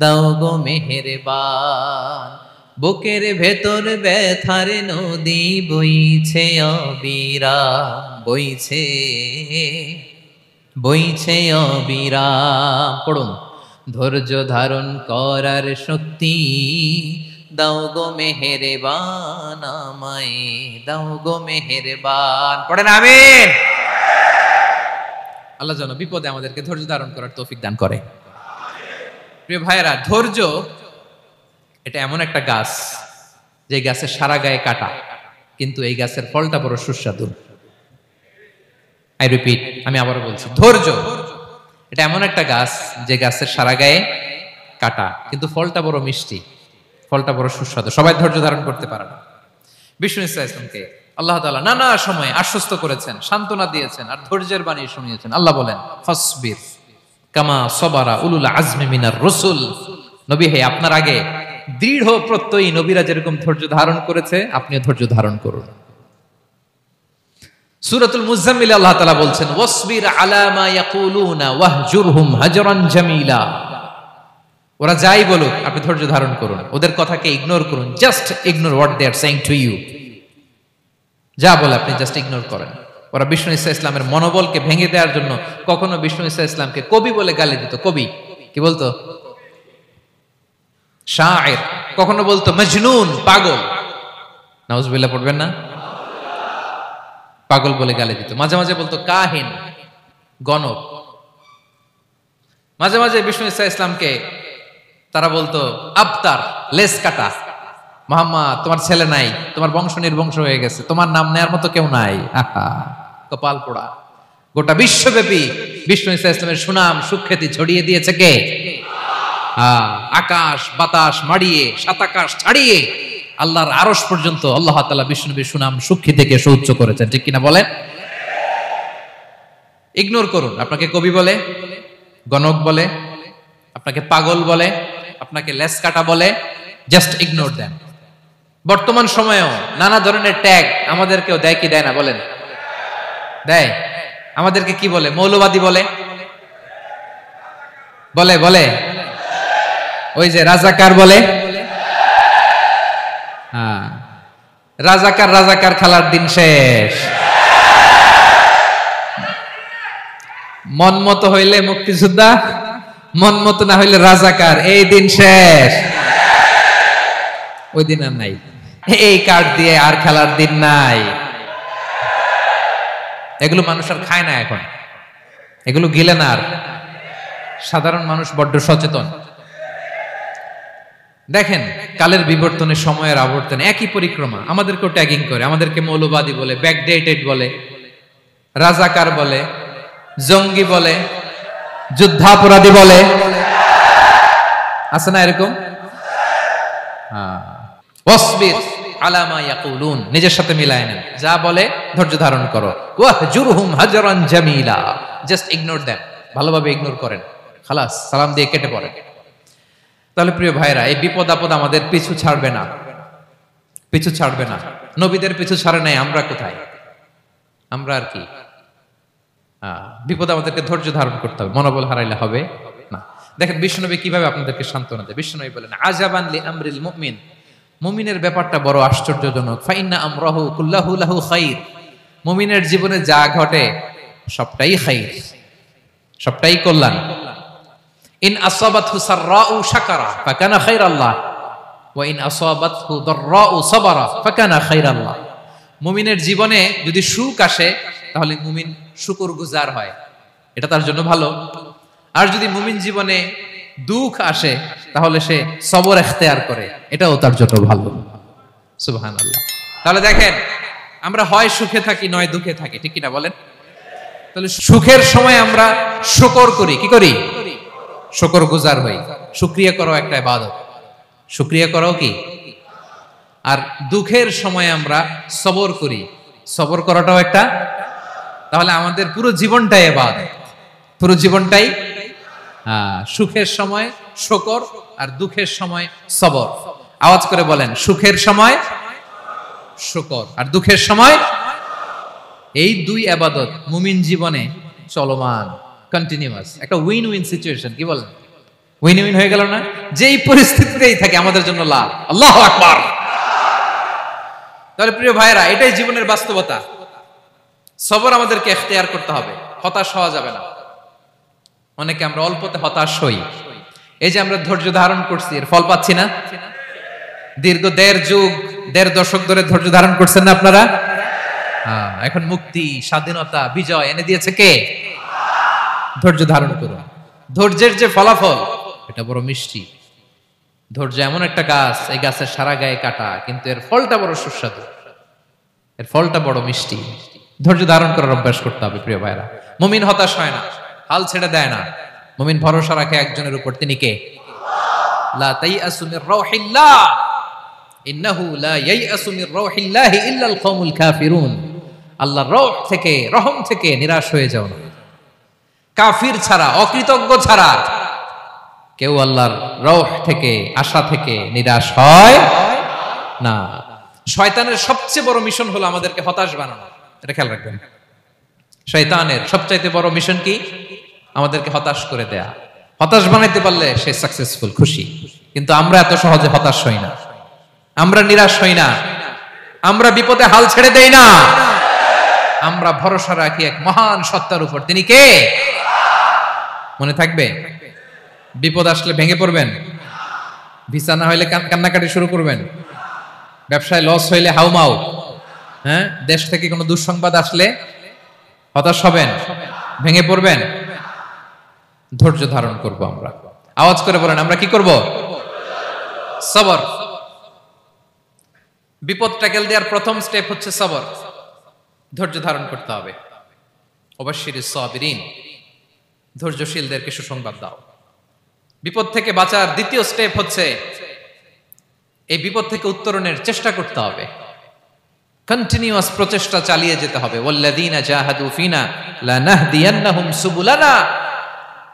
Speaker 1: দাও গো মেহেরবান। বুকের ভেতর ব্যথার নদী বইছে অবিরাম, বইছে অবিরাম। পড়ুন, ধৈর্য ধারণ করার শক্তি দাও গো মেহেরবান আমায়, দাও গো মেহেরবান। পড়েন আমিন। আল্লাহ যেন বিপদে আমাদেরকে ধৈর্য ধারণ করার তৌফিক দান করে। প্রিয় ভাইয়েরা, ধৈর্য এটা এমন একটা গাছ যে গাছের সারা গায়ে কাটা, কিন্তু এই গাছের ফলটা বড় সুস্বাদু। আই রিপিট, আমি আবারও বলছি, ধৈর্য এটা এমন একটা গাছ যে গাছের সারা গায়ে কাটা, কিন্তু ফলটা বড় মিষ্টি, ফলটা বড় সুস্বাদু। সবাই ধৈর্য ধারণ করতে পারে না। বিষ্ণু ইসলামকে আল্লাহ তাআলা নানা সময় আশ্বস্ত করেছেন, সান্ত্বনা দিয়েছেন আর ধৈর্যের বাণী শুনিয়েছেন। আল্লাহ বলেন, ফাসবির কামা সবারা উলুল আজমি মিনার রাসূল, নবী হে আপনার আগে দৃঢ় প্রত্যয়ী নবীরা যেরকম ধৈর্য ধারণ করেছে আপনিও ধৈর্য ধারণ করুন। সূরাতুল মুজাম্মিলে আল্লাহ তাআলা বলছেন, ওয়াসবির আলা মা ইয়াকুলুনা ওয়াহজুরহুম হাজরান জামিলা, ওরা যাই বলুক আপনি ধৈর্য ধারণ করুন, ওদের কথাকে ইগনোর করুন। Just ignore what they are saying to you, যা বলে আপনি জাস্ট ইগনোর করেন। ওরা বিষ্ণু ঈসা ইসলামের মনোবলকে ভেঙে দেওয়ার জন্য কখনো বিষ্ণু ঈসা ইসলামকে কবি বলে গালি দিত। কবি কি বলতো? শায়ের। কখনো বলতো মজনুন, পাগল। নাউজুবিল্লাহ পড়বেন না? পাগল বলে গালি দিত। মাঝে মাঝে বলতো কাহিন, গণক। মাঝে মাঝে বিষ্ণু ঈসা ইসলামকে তারা বলতো আবতার, লেস কাটা। মুহাম্মদ তোমার ছেলে নাই, তোমার বংশ নির্বংশ হয়ে গেছে, তোমার নাম নেয়ার মতো কেউ নাই। আহা, কপাল পোড়া। গোটা বিশ্বব্যাপী বিষ্ণু ঈসা ইসলামের সুনাম সুখ্যাতি ছড়িয়ে দিয়েছে কে? আকাশ বাতাস মাড়িয়ে, সাত আকাশ ছাড়িয়ে আল্লাহর আরশ পর্যন্ত আল্লাহ তাআলা বিষ্ণুনবীর সুনাম সুখ্যাতিকে সুউচ্চ করেছেন, ঠিক কিনা বলেন? ইগনোর করুন। আপনাকে কবি বলে, গণক বলে, আপনাকে পাগল বলে, আপনাকে লেস কাটা বলে, জাস্ট ইগনোর দেন। বর্তমান সময়েও নানা ধরনের ট্যাগ আমাদেরকেও দেয় কি দেয় না বলেন? দেয়। আমাদেরকে কি বলে? মৌলবাদী বলে, বলে বলে ওই যে রাজাকার বলে। হ্যাঁ, রাজাকার রাজাকার খেলার দিন শেষ। মন মতো হইলে মুক্তিযোদ্ধা, মন মতো না হইলে রাজাকার, এই দিন শেষ। ওই দিন আর নাই, এই কার্ড দিয়ে আর খেলার দিন নাই। এগুলো মানুষ আর খায় না এখন, এগুলো গিলে না আর। সাধারণ মানুষ বড্ড সচেতন। দেখেন কালের বিবর্তনে, সময়ের আবর্তনে একই পরিক্রমা আমাদেরকেও ট্যাগিং করে, আমাদেরকে মৌলবাদী বলে, ব্যাকডেটেড বলে, রাজাকার বলে, জঙ্গি বলে, যুদ্ধাপরাধী বলে, আছে না এরকম? ওয়াসবির আলা মা ইয়াকুলুন, নিজের সাথে মিলায় নেন, যা বলে ধৈর্য ধারণ করো। ওয়াহজুরহুম হাজরান জামিলা, জাস্ট ইগনোর দেম, ভালোভাবে ইগনোর করেন, খালাস, সালাম দিয়ে কেটে পড়েন। তাহলে প্রিয় ভাইরা, এই বিপদ আপদ আমাদের পিছু ছাড়বে না, পিছু ছাড়বে না। নবীদের পিছু ছাড়ে নাই, আমরা কোথায়? আমরা আর কি? বিপদ আমাদেরকে ধৈর্য ধারণ করতে হবে, মনোবল হারাইলে হবে না। দেখেন বিশ্বনবী কিভাবে আপনাদেরকে সান্ত্বনা দেয়। বিশ্বনবী বলেন, আজাবান লি আমরিল মুমিন, মুমিনের ব্যাপারটা বড় আশ্চর্যজনক। ফাইন্না আমরাহু কুল্লাহু লাহু খাইর, মুমিনের জীবনে যা ঘটে সবটাই খাইর, সবটাই কল্যাণ। ইন আসাবাতহু সাররাউ শাকারা ফাকানা খাইরাল্লাহ ওয়া ইন আসাবাতহু দাররাউ সাবারা ফাকানা খাইরাল্লাহ। মুমিনের জীবনে যদি সুখ আসে তাহলে মুমিন শুকরগুজার হয়, এটা তার জন্য ভালো। আর যদি মুমিন জীবনে দুঃখ আসে তাহলে সে সবর ইখতিয়ার করে, এটাও তার জন্য ভালো। সুবহানাল্লাহ। তাহলে দেখেন আমরা হয় সুখে থাকি নয় দুঃখে থাকি, ঠিক কিনা বলেন? তাহলে সুখের সময় আমরা শুকর করি, কি করি? শুকরগুজার হই। শুকরিয়া করাও একটা ইবাদত, শুকরিয়া করাও কি? আর দুঃখের সময় আমরা সবর করি, সবর করাটাও একটা। তাহলে আমাদের পুরো জীবনটাই ইবাদত, পুরো জীবনটাই সুখের সময় শুকর আর দুঃখের সময় সবর। আওয়াজ করে বলেন, সুখের সময় শুকর আর দুঃখের সময়। এই দুই ইবাদত মুমিন জীবনে চলমান, কন্টিনিউয়াস, একটা উইন উইন সিচুয়েশন। কি বলেন? উইন উইন হয়ে গেল না? যেই পরিস্থিতিতেই থাকে আমাদের জন্য লাভ। আল্লাহু আকবার। তাহলে প্রিয় ভাইরা, এটাই জীবনের বাস্তবতা। সবর আমাদেরকে ইখতিয়ার করতে হবে, হতাশ হওয়া যাবে না। অনেকে আমরা অল্পতে হতাশ হই। এই যে আমরা ধৈর্য ধারণ করছি, এর ফল পাচ্ছি না? দীর্ঘ 1.5 যুগ 1.5 দশক ধরে ধৈর্য ধারণ করছেন না আপনারা? এখন মুক্তি, স্বাধীনতা, বিজয় এনে দিয়েছে কে? ধৈর্য ধারণ করুন। ধৈর্যের যে ফলাফল, এটা বড় মিষ্টি। ধৈর্য এমন একটা গাছ, এই গাছের সারা গায়ে কাটা, কিন্তু এর ফলটা বড় সুস্বাদু, এর ফলটা বড় মিষ্টি। ধৈর্য ধারণ করার অভ্যাস করতে হবে প্রিয় ভাইরা। মুমিন হতাশ হয় না, হাল ছেড়ে দেয় না। মুমিন ভরসা রাখে একজনের উপর, তিনি কে? লা তাইয়াসু মির রাউহিল্লাহ ইন্নাহু লা ইয়াইয়াসু মির রাউহিল্লাহি ইল্লাল কওমুল কাফিরুন। আল্লাহর রহ থেকে, রহম থেকে নিরাশ হয়ে যাও না। কাফির ছাড়া, অকৃতজ্ঞ ছাড়া কেউ আল্লাহর রহ থেকে, আশা থেকে নিরাশ হয় না। শয়তানের সবচেয়ে বড় মিশন হলো আমাদেরকে হতাশ বানানো, এটা খেয়াল রাখবেন। শয়তানের সবচাইতে বড় মিশন কি? আমাদেরকে হতাশ করে দেয়া। হতাশ বানাইতে পারলে সে সাকসেসফুল, খুশি। কিন্তু আমরা এত সহজে হতাশ হই না, আমরা নিরাশ হই না, আমরা বিপদে হাল ছেড়ে দেই না। আমরা ভরসা রাখি এক মহান সত্তার উপর, তিনি কে? মনে থাকবে? বিপদ আসলে ভেঙে পড়বেন, ভিসা না হইলে কান্নাকাটি শুরু করবেন, ব্যবসায় লস হইলে হাউমাউ, হ্যাঁ, দেশ থেকে কোনো দুঃসংবাদ আসলে হতাশ হবেন, ভেঙে পড়বেন। ধৈর্য ধারণ করব আমরা। আওয়াজ করে বলেন, আমরা কি করব? সবর। বিপদ ট্যাকেল দেওয়ার প্রথম স্টেপ হচ্ছে সবর, ধৈর্য ধারণ করতে হবে। অবশ্যই সাবিরিন, ধৈর্যশীলদেরকে সুসংবাদ দাও। বিপদ থেকে বাঁচার দ্বিতীয় স্টেপ হচ্ছে এই বিপদ থেকে উত্তরণের চেষ্টা করতে হবে, কন্টিনিউয়াস প্রচেষ্টা চালিয়ে যেতে হবে। ওয়াল্লাযীনা জাহাদু ফিনা লানাহদিয়ান্নাহুম সুবুলানা,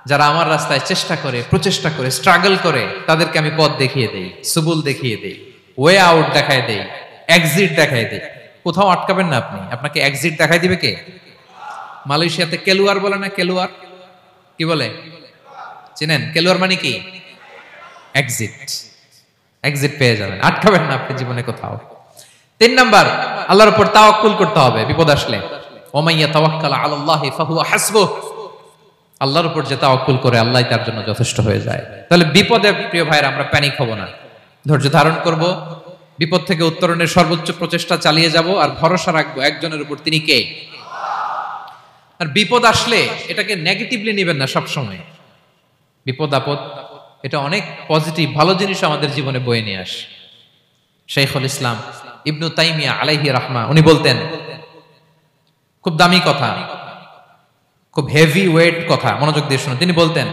Speaker 1: যারা আমার রাস্তায় চেষ্টা করে, প্রচেষ্টা করে, স্ট্রাগল করে, তাদেরকে আমি পথ দেখিয়ে দেই, সুবুল দেখিয়ে দেই, ওয়ে আউট দেখায় দেই, এক্সিট দেখায় দেই। কোথাও আটকাবেন না আপনি, আপনাকে এক্সিট দেখাই দিবে কে? মালয়েশিয়াতে কেলুয়ার বলে না? কেলুয়ার কি বলে চিনেন? কেলুয়ার মানে কি? এক্সিট। এক্সিট পেয়ে যাবেন, আটকাবেন না আপনি জীবনে কোথাও। 3 নাম্বার, আল্লাহর উপর তাওয়াক্কুল করতে হবে বিপদ আসলে। ওমাইয়া তাওয়াক্কাল আলাল্লাহি ফাহুয়া হাসবুহ, আল্লাহর উপর যে তাওয়াক্কুল করে আল্লাহই তার জন্য যথেষ্ট হয়ে যায়। তাহলে বিপদে প্রিয় ভাইরা আমরা প্যানিক হব না, ধৈর্য ধারণ করব, বিপদ থেকে উত্তরণের সর্বোচ্চ প্রচেষ্টা চালিয়ে যাব, আর ভরসা রাখবো একজনের উপর, তিনি কে? আর বিপদ আসলে এটাকে নেগেটিভলি নেবেন না সব সময়। বিপদ আপদ এটা অনেক পজিটিভ ভালো জিনিস আমাদের জীবনে বয়ে নিয়ে আসে। শাইখুল ইসলাম ইবনু তাইমিয়া আলাইহি রাহমা উনি বলতেন, খুব দামি কথা, খুব হেভি ওয়েট কথা, মনোযোগ দিয়ে শুনুন। তিনি বলতেন,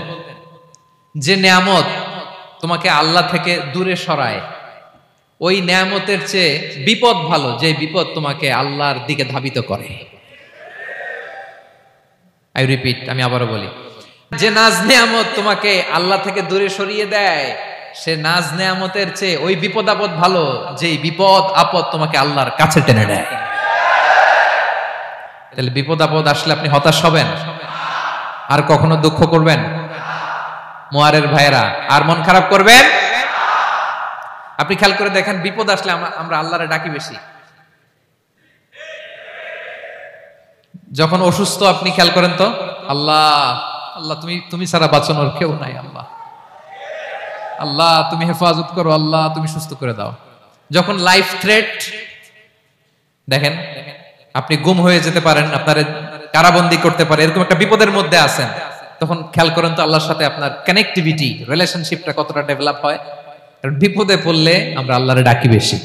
Speaker 1: যে নেয়ামত তোমাকে আল্লাহ থেকে দূরে সরায়, ওই নেয়ামতের চেয়ে বিপদ ভালো, যে বিপদ তোমাকে আল্লাহর দিকে ধাবিত করে। আই রিপিট, আমি আবারও বলি, যে নাজ নেয়ামত তোমাকে আল্লাহ থেকে দূরে সরিয়ে দেয়, সে নাজ নেয়ামতের চেয়ে ওই বিপদ আপদ ভালো, যে বিপদ আপদ তোমাকে আল্লাহর কাছে টেনে নেয়। তাহলে বিপদ আপদ আসলে আপনি হতাশ হবেন? আর কখনো দুঃখ করবেন? মোয়ারের ভাইয়েরা, আর মন খারাপ করবেন? আপনি খেয়াল করে দেখেন, বিপদ আসলে আমরা আল্লাহরে ডাকি বেশি। যখন অসুস্থ আপনি খেয়াল করেন তো, আল্লাহ আল্লাহ তুমি ছাড়া বাঁচানোর কেউ নাই, আল্লাহ আল্লাহ তুমি হেফাজত করো, আল্লাহ তুমি সুস্থ করে দাও। যখন লাইফ থ্রেট, দেখেন আপনি গুম হয়ে যেতে পারেন, আপনার কারাবন্দী করতে পারে, এরকম একটা বিপদের মধ্যে আছেন, তখন খেয়াল করেন তো আল্লাহর সাথে আপনার কানেক্টিভিটি, রিলেশনশিপটা কতটা ডেভেলপ হয়। কারণ বিপদে পড়লে আমরা আল্লাহরে ডাকি বেশি।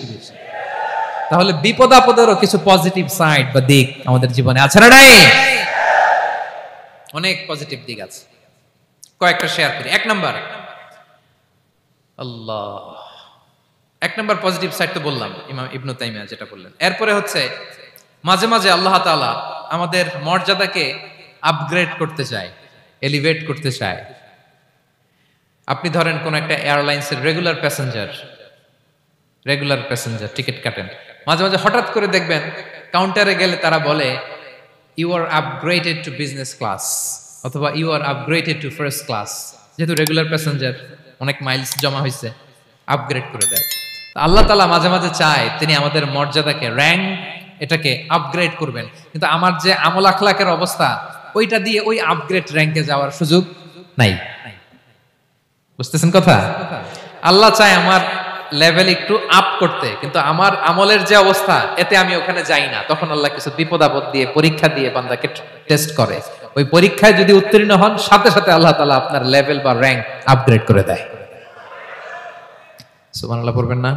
Speaker 1: তাহলে বিপদ আপদেরও কিছু পজিটিভ সাইড বা দিক আমাদের জীবনে আছে না নাই? অনেক পজিটিভ দিক আছে, কয়েকটা শেয়ার করি। এক নাম্বার পজিটিভ সাইড তো বললাম, ইমাম ইবনু তাইমিয়া যেটা বললেন। এরপরে হচ্ছে মাঝে মাঝে আল্লাহ তাআলা আমাদের মর্যাদাকে আপগ্রেড করতে চায়, এলিভেট করতে চায়। আপনি ধরেন কোন একটা এয়ারলাইন্সের রেগুলার প্যাসেঞ্জার টিকিট কাটেন, মাঝে মাঝে হঠাৎ করে দেখবেন কাউন্টারে গেলে তারা বলে, you are upgraded to business class, অথবা you are upgraded to first class. যেহেতু রেগুলার প্যাসেঞ্জার, অনেক মাইলস জমা হয়েছে, আপগ্রেড করে দেয়। আল্লাহ তাআলা মাঝে মাঝে চায় তিনি আমাদের মর্যাদাকে, র্যাঙ্ক, এটাকে আপগ্রেড করবেন। কিন্তু আমার যে আমল আখলাকের অবস্থা, ওইটা দিয়ে ওই আপগ্রেড র্যাঙ্কে যাওয়ার সুযোগ নাই। বুঝতেছেন কথা? আল্লাহ চায় আমার লেভেল একটু আপ করতে, কিন্তু আমার আমলের যে অবস্থা, এতে আমি ওখানে যাই না। তখন আল্লাহ কিছু বিপদ আপদ দিয়ে, পরীক্ষা দিয়ে বান্দাকে টেস্ট করে। ওই পরীক্ষায় যদি উত্তীর্ণ হন, সাথে সাথে আল্লাহ তাআলা আপনার লেভেল বা র্যাঙ্ক আপগ্রেড করে দেয়। সুবহানাল্লাহ পড়বেন না?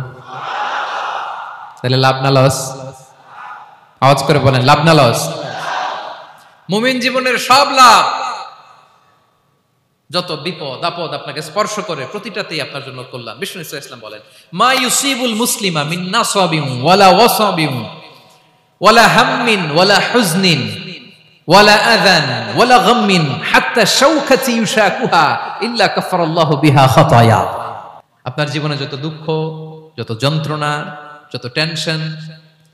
Speaker 1: তাহলে লাভ না লস? আওয়াজ করে বলেন, লাভ না লস? মুমিন জীবনের সব লাভ। যত বিপদ আপদ আপনাকে স্পর্শ করে, প্রতিটাতেই আপনার জন্য কল্যাণ। বিষ্ণু ইসলাম বলেন, মা ইউসিবুল মুসলিমা মিন নাসাবিন ওয়ালা ওয়াসাবিন ওয়ালা হাম্মিন ওয়ালা হুজনিন ওয়ালা আযান ওয়ালা গাম্মিন হাত্তা শাওকাতি ইউশাকুহা ইল্লা কাফারাল্লাহু বিহা খাতায়া। আপনার জীবনে যত দুঃখ, যত যন্ত্রণা, যত টেনশন,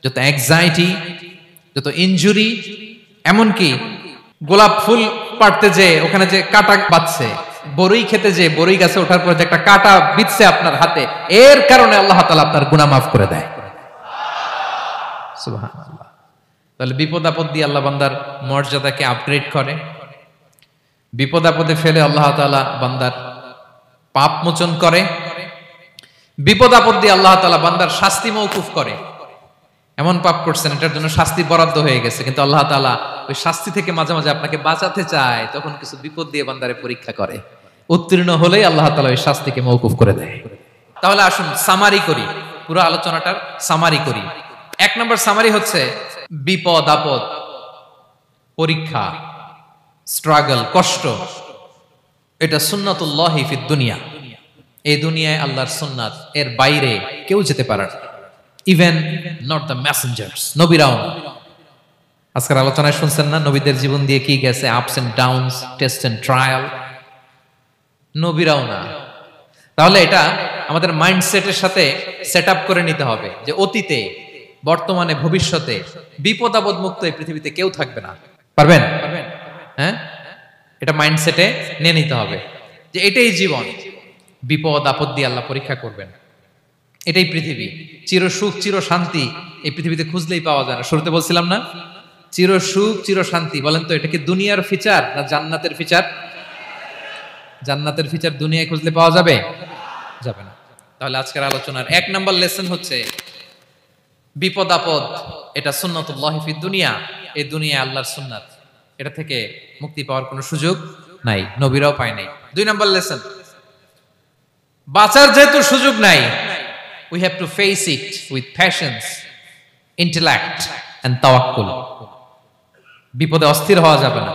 Speaker 1: যত অ্যাংজাইটি, যত ইনজুরি, এমনকি গোলাপ ফুল পাড়তে যে ওখানে যে কাটা বাঁধছে, বরই খেতে যে বরই গাছে ওঠার পর যে একটা কাটা বিঁধছে আপনার হাতে, এর কারণে আল্লাহ তাআলা আপনার গুনাহ মাফ করে দেয়। সুবহানাল্লাহ। তাহলে বিপদ আপদ দিয়ে আল্লাহ বান্দার মর্যাদাকে আপগ্রেড করে। বিপদ আপদে ফেলে আল্লাহ তাআলা বান্দার পাপ মোচন করে। বিপদ আপদ দিয়ে আল্লাহ তাআলা বান্দার শাস্তি মওকুফ করে। এমন পাপ করছেন, এটার জন্য শাস্তি বরাদ্দ হয়ে গেছে, কিন্তু আল্লাহ তাআলা ওই শাস্তি থেকে মাঝে মাঝে আপনাকে বাঁচাতে চায়, তখন কিছু বিপদ দিয়ে বান্দারে পরীক্ষা করে। উত্তীর্ণ হলেই আল্লাহ তাআলা ওই শাস্তিকে মওকুফ করে দেয়। তাহলে আসুন সামারি করি, পুরো আলোচনাটার সামারি করি। এক নম্বর সামারি হচ্ছে, বিপদ আপদ, পরীক্ষা, স্ট্রাগল, কষ্ট, এটা সুন্নাতুল্লাহি ফিদ দুনিয়া। এই দুনিয়ায় আল্লাহর সুন্নাত, এর বাইরে কেউ যেতে পারে না। ইভেন নট দ্য মেসেঞ্জার্স, নবীরাও না। আজকের আলোচনায় শুনছেন না, নবীদের জীবন দিয়ে কি গেছে, ups and downs, test and trial, নবীরাও না। তাহলে এটা আমাদের মাইন্ডসেটের সাথে সেট আপ করে নিতে হবে যে অতীতে, বর্তমানে, ভবিষ্যতে বিপদ আপদ মুক্ত এই পৃথিবীতে কেউ থাকবে না। পারবেন? হ্যাঁ, এটা মাইন্ডসেটে নিয়ে নিতে হবে যে এটাই জীবন, বিপদ আপদ দিয়ে আল্লাহ পরীক্ষা করবেন। এটাই পৃথিবী। চির সুখ চির শান্তি এই পৃথিবীতে খুঁজলেই পাওয়া যায় না। শুরুতে বলছিলাম না, চির সুখ চির শান্তি। বলেন তো, এটা কি দুনিয়ার ফিচার না জান্নাতের ফিচার? জান্নাতের ফিচার দুনিয়ায় খুঁজলে পাওয়া যাবে? যাবে না। তাহলে আজকের আলোচনার এক নাম্বার লেসন হচ্ছে, বিপদ আপদ এটা সুন্নাতুল্লাহি ফিদ দুনিয়া। এই দুনিয়ায় আল্লাহর সুন্নাত, এটা থেকে মুক্তি পাওয়ার কোনো সুযোগ নাই, নবীরাও পায় নাই। 2 নম্বর লেসন, বাঁচার যেহেতু সুযোগ নাই, we have to face it with patience, intellect and tawakkul. বিপদে অস্থির হওয়া যাবে না,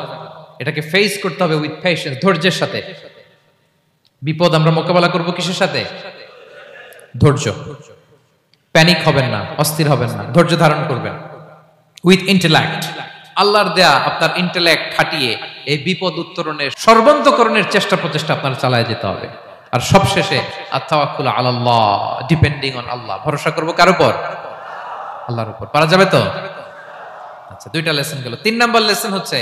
Speaker 1: এটাকে ফেস করতে হবে উইথ পেশেন্স, ধৈর্যের সাথে। বিপদ আমরা মোকাবেলা করব কিসের সাথে? ধৈর্য। প্যানিক হবেন না, অস্থির হবেন না, ধৈর্য ধারণ করবেন। উইথ ইন্টেলেক্ট, আল্লাহর দেয়া আপনার ইন্টেলেক্ট খাটিয়ে এই বিপদ উত্তরণের সর্বান্তকরণের চেষ্টা প্রচেষ্টা আপনার চালায় যেতে হবে। আর সবশেষে আত-তাওয়াক্কুল আলাল্লাহ, ডিপেন্ডিং অন আল্লাহ, ভরসা করব কার উপর? আল্লাহর উপর। পারা যাবে তো? আচ্ছা, 2টা লেসন গেল। 3 নম্বর লেসন হচ্ছে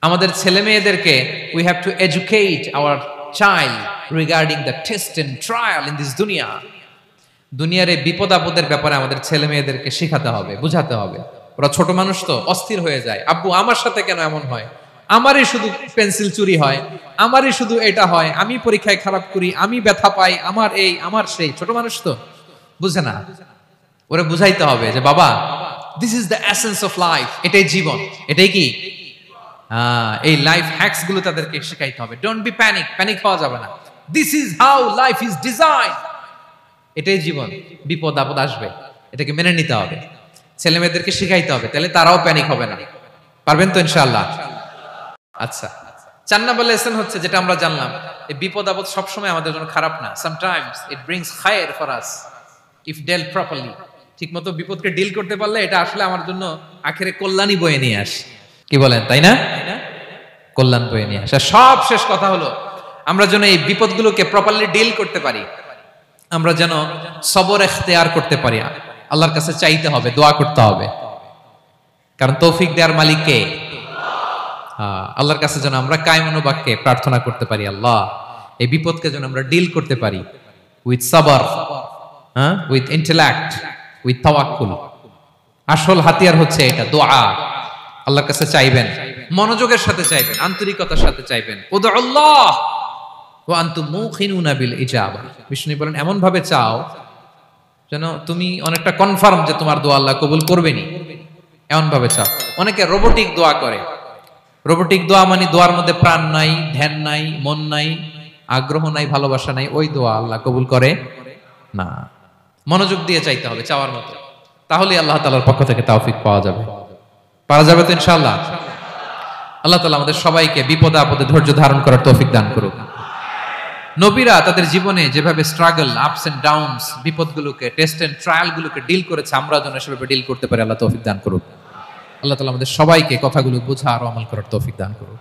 Speaker 1: আমাদের ছেলে মেয়েদেরকে we have to educate our child regarding the test and trial in this dunya. দুনিয়ার এই বিপদ আপদের ব্যাপারে আমাদের ছেলে মেয়েদেরকে শেখাতে হবে, বুঝাতে হবে। ওরা ছোট মানুষ তো অস্থির হয়ে যায়, আব্বু আমার সাথে কেন এমন হয়, আমারই শুধু পেন্সিল চুরি হয়, আমারই শুধু এটা হয়, আমি পরীক্ষায় খারাপ করি, আমি ব্যথা পাই, আমার এই আমার সেই। ছোট মানুষ তো বুঝে না, ওরা বুঝাইতে হবে যে বাবা, this is the essence of life, এটাই জীবন, এটাই কি এই লাইফ হ্যাকস গুলো তাদেরকে শেখাইতে হবে। ডোন্ট বি প্যানিক, প্যানিক হওয়া যাবে না। This is how life is design, এটাই জীবন, বিপদ আপদ আসবে, এটাকে মেনে নিতে হবে, ছেলে মেয়েদেরকে শিখাইতে হবে, তাহলে তারাও প্যানিক হবে না। পারবেন তো ইনশাআল্লাহ? আচ্ছা, 4 নম্বর লেসন হচ্ছে যেটা আমরা জানলাম, এই বিপদ আপদ সবসময় আমাদের জন্য খারাপ না। সামটাইমস ইট ব্রিংস খায়ের for us if dealt properly. ঠিকমতো বিপদকে ডিল করতে পারলে এটা আসলে আমার জন্য আখেরে কল্যাণই বয়ে নিয়ে আসে। কি বলেন, তাই না? কল্যাণ বয়ে নিয়ে আসে। সব শেষ কথা হলো, আমরা যেন এই বিপদগুলোকে প্রপারলি ডিল করতে পারি, আমরা যেন সবর ইখতিয়ার করতে পারি। আল্লাহর কাছে চাইতে হবে, দোয়া করতে হবে, কারণ তৌফিক দেওয়ার মালিক কে? আল্লাহর কাছে যেন আমরা কায়মনোবাক্যে প্রার্থনা করতে পারি, আল্লাহ এই বিপদকে যেন আমরা ডিল করতে পারি উইথ সাবর, উইথ ইন্টেলেক্ট, উইথ তাওয়াক্কুল। আসল হাতিয়ার হচ্ছে এটা, দোয়া। আল্লাহর কাছে চাইবেন, মনোযোগের সাথে চাইবেন, আন্তরিকতার সাথে চাইবেন। উদুল্লাহ ওয়া আনতুম মুখিনুনা বিল ইজাবা। বিষ্ণু বলেন এমন ভাবে চাও যেন তুমি অনেকটা কনফার্ম যে তোমার দোয়া আল্লাহ কবুল করবেনই, এমন ভাবে চাও। অনেকে রোবোটিক দোয়া করে। রোবোটিক দোয়া মানে দোয়ার মধ্যে প্রাণ নাই, ধ্যান নাই, মন নাই, আগ্রহ নাই, ভালোবাসা নাই, ওই দোয়া আল্লাহ কবুল করে না। মনোযোগ দিয়ে চাইতে হবে চাওয়ার মতো, তাহলে আল্লাহ তাআলার পক্ষ থেকে তৌফিক পাওয়া যাবে। পারা যাবে তো ইনশাআল্লাহ? আল্লাহ তাআলা আমাদের সবাইকে বিপদে আপদে ধৈর্য ধারণ করার তৌফিক দান করুক। নবীরা তাদের জীবনে যেভাবে স্ট্রাগল, আপস এন্ড ডাউনস, বিপদগুলোকে, টেস্ট এন্ড ট্রায়াল গুলোকে ডিল করেছে, আমরা যেন সেভাবে ডিল করতে পারি। আল্লাহ তৌফিক দান করুক। আল্লাহ তাআলা আমাদের সবাইকে কথাগুলো বোঝা আর আমল করার তৌফিক দান করুক।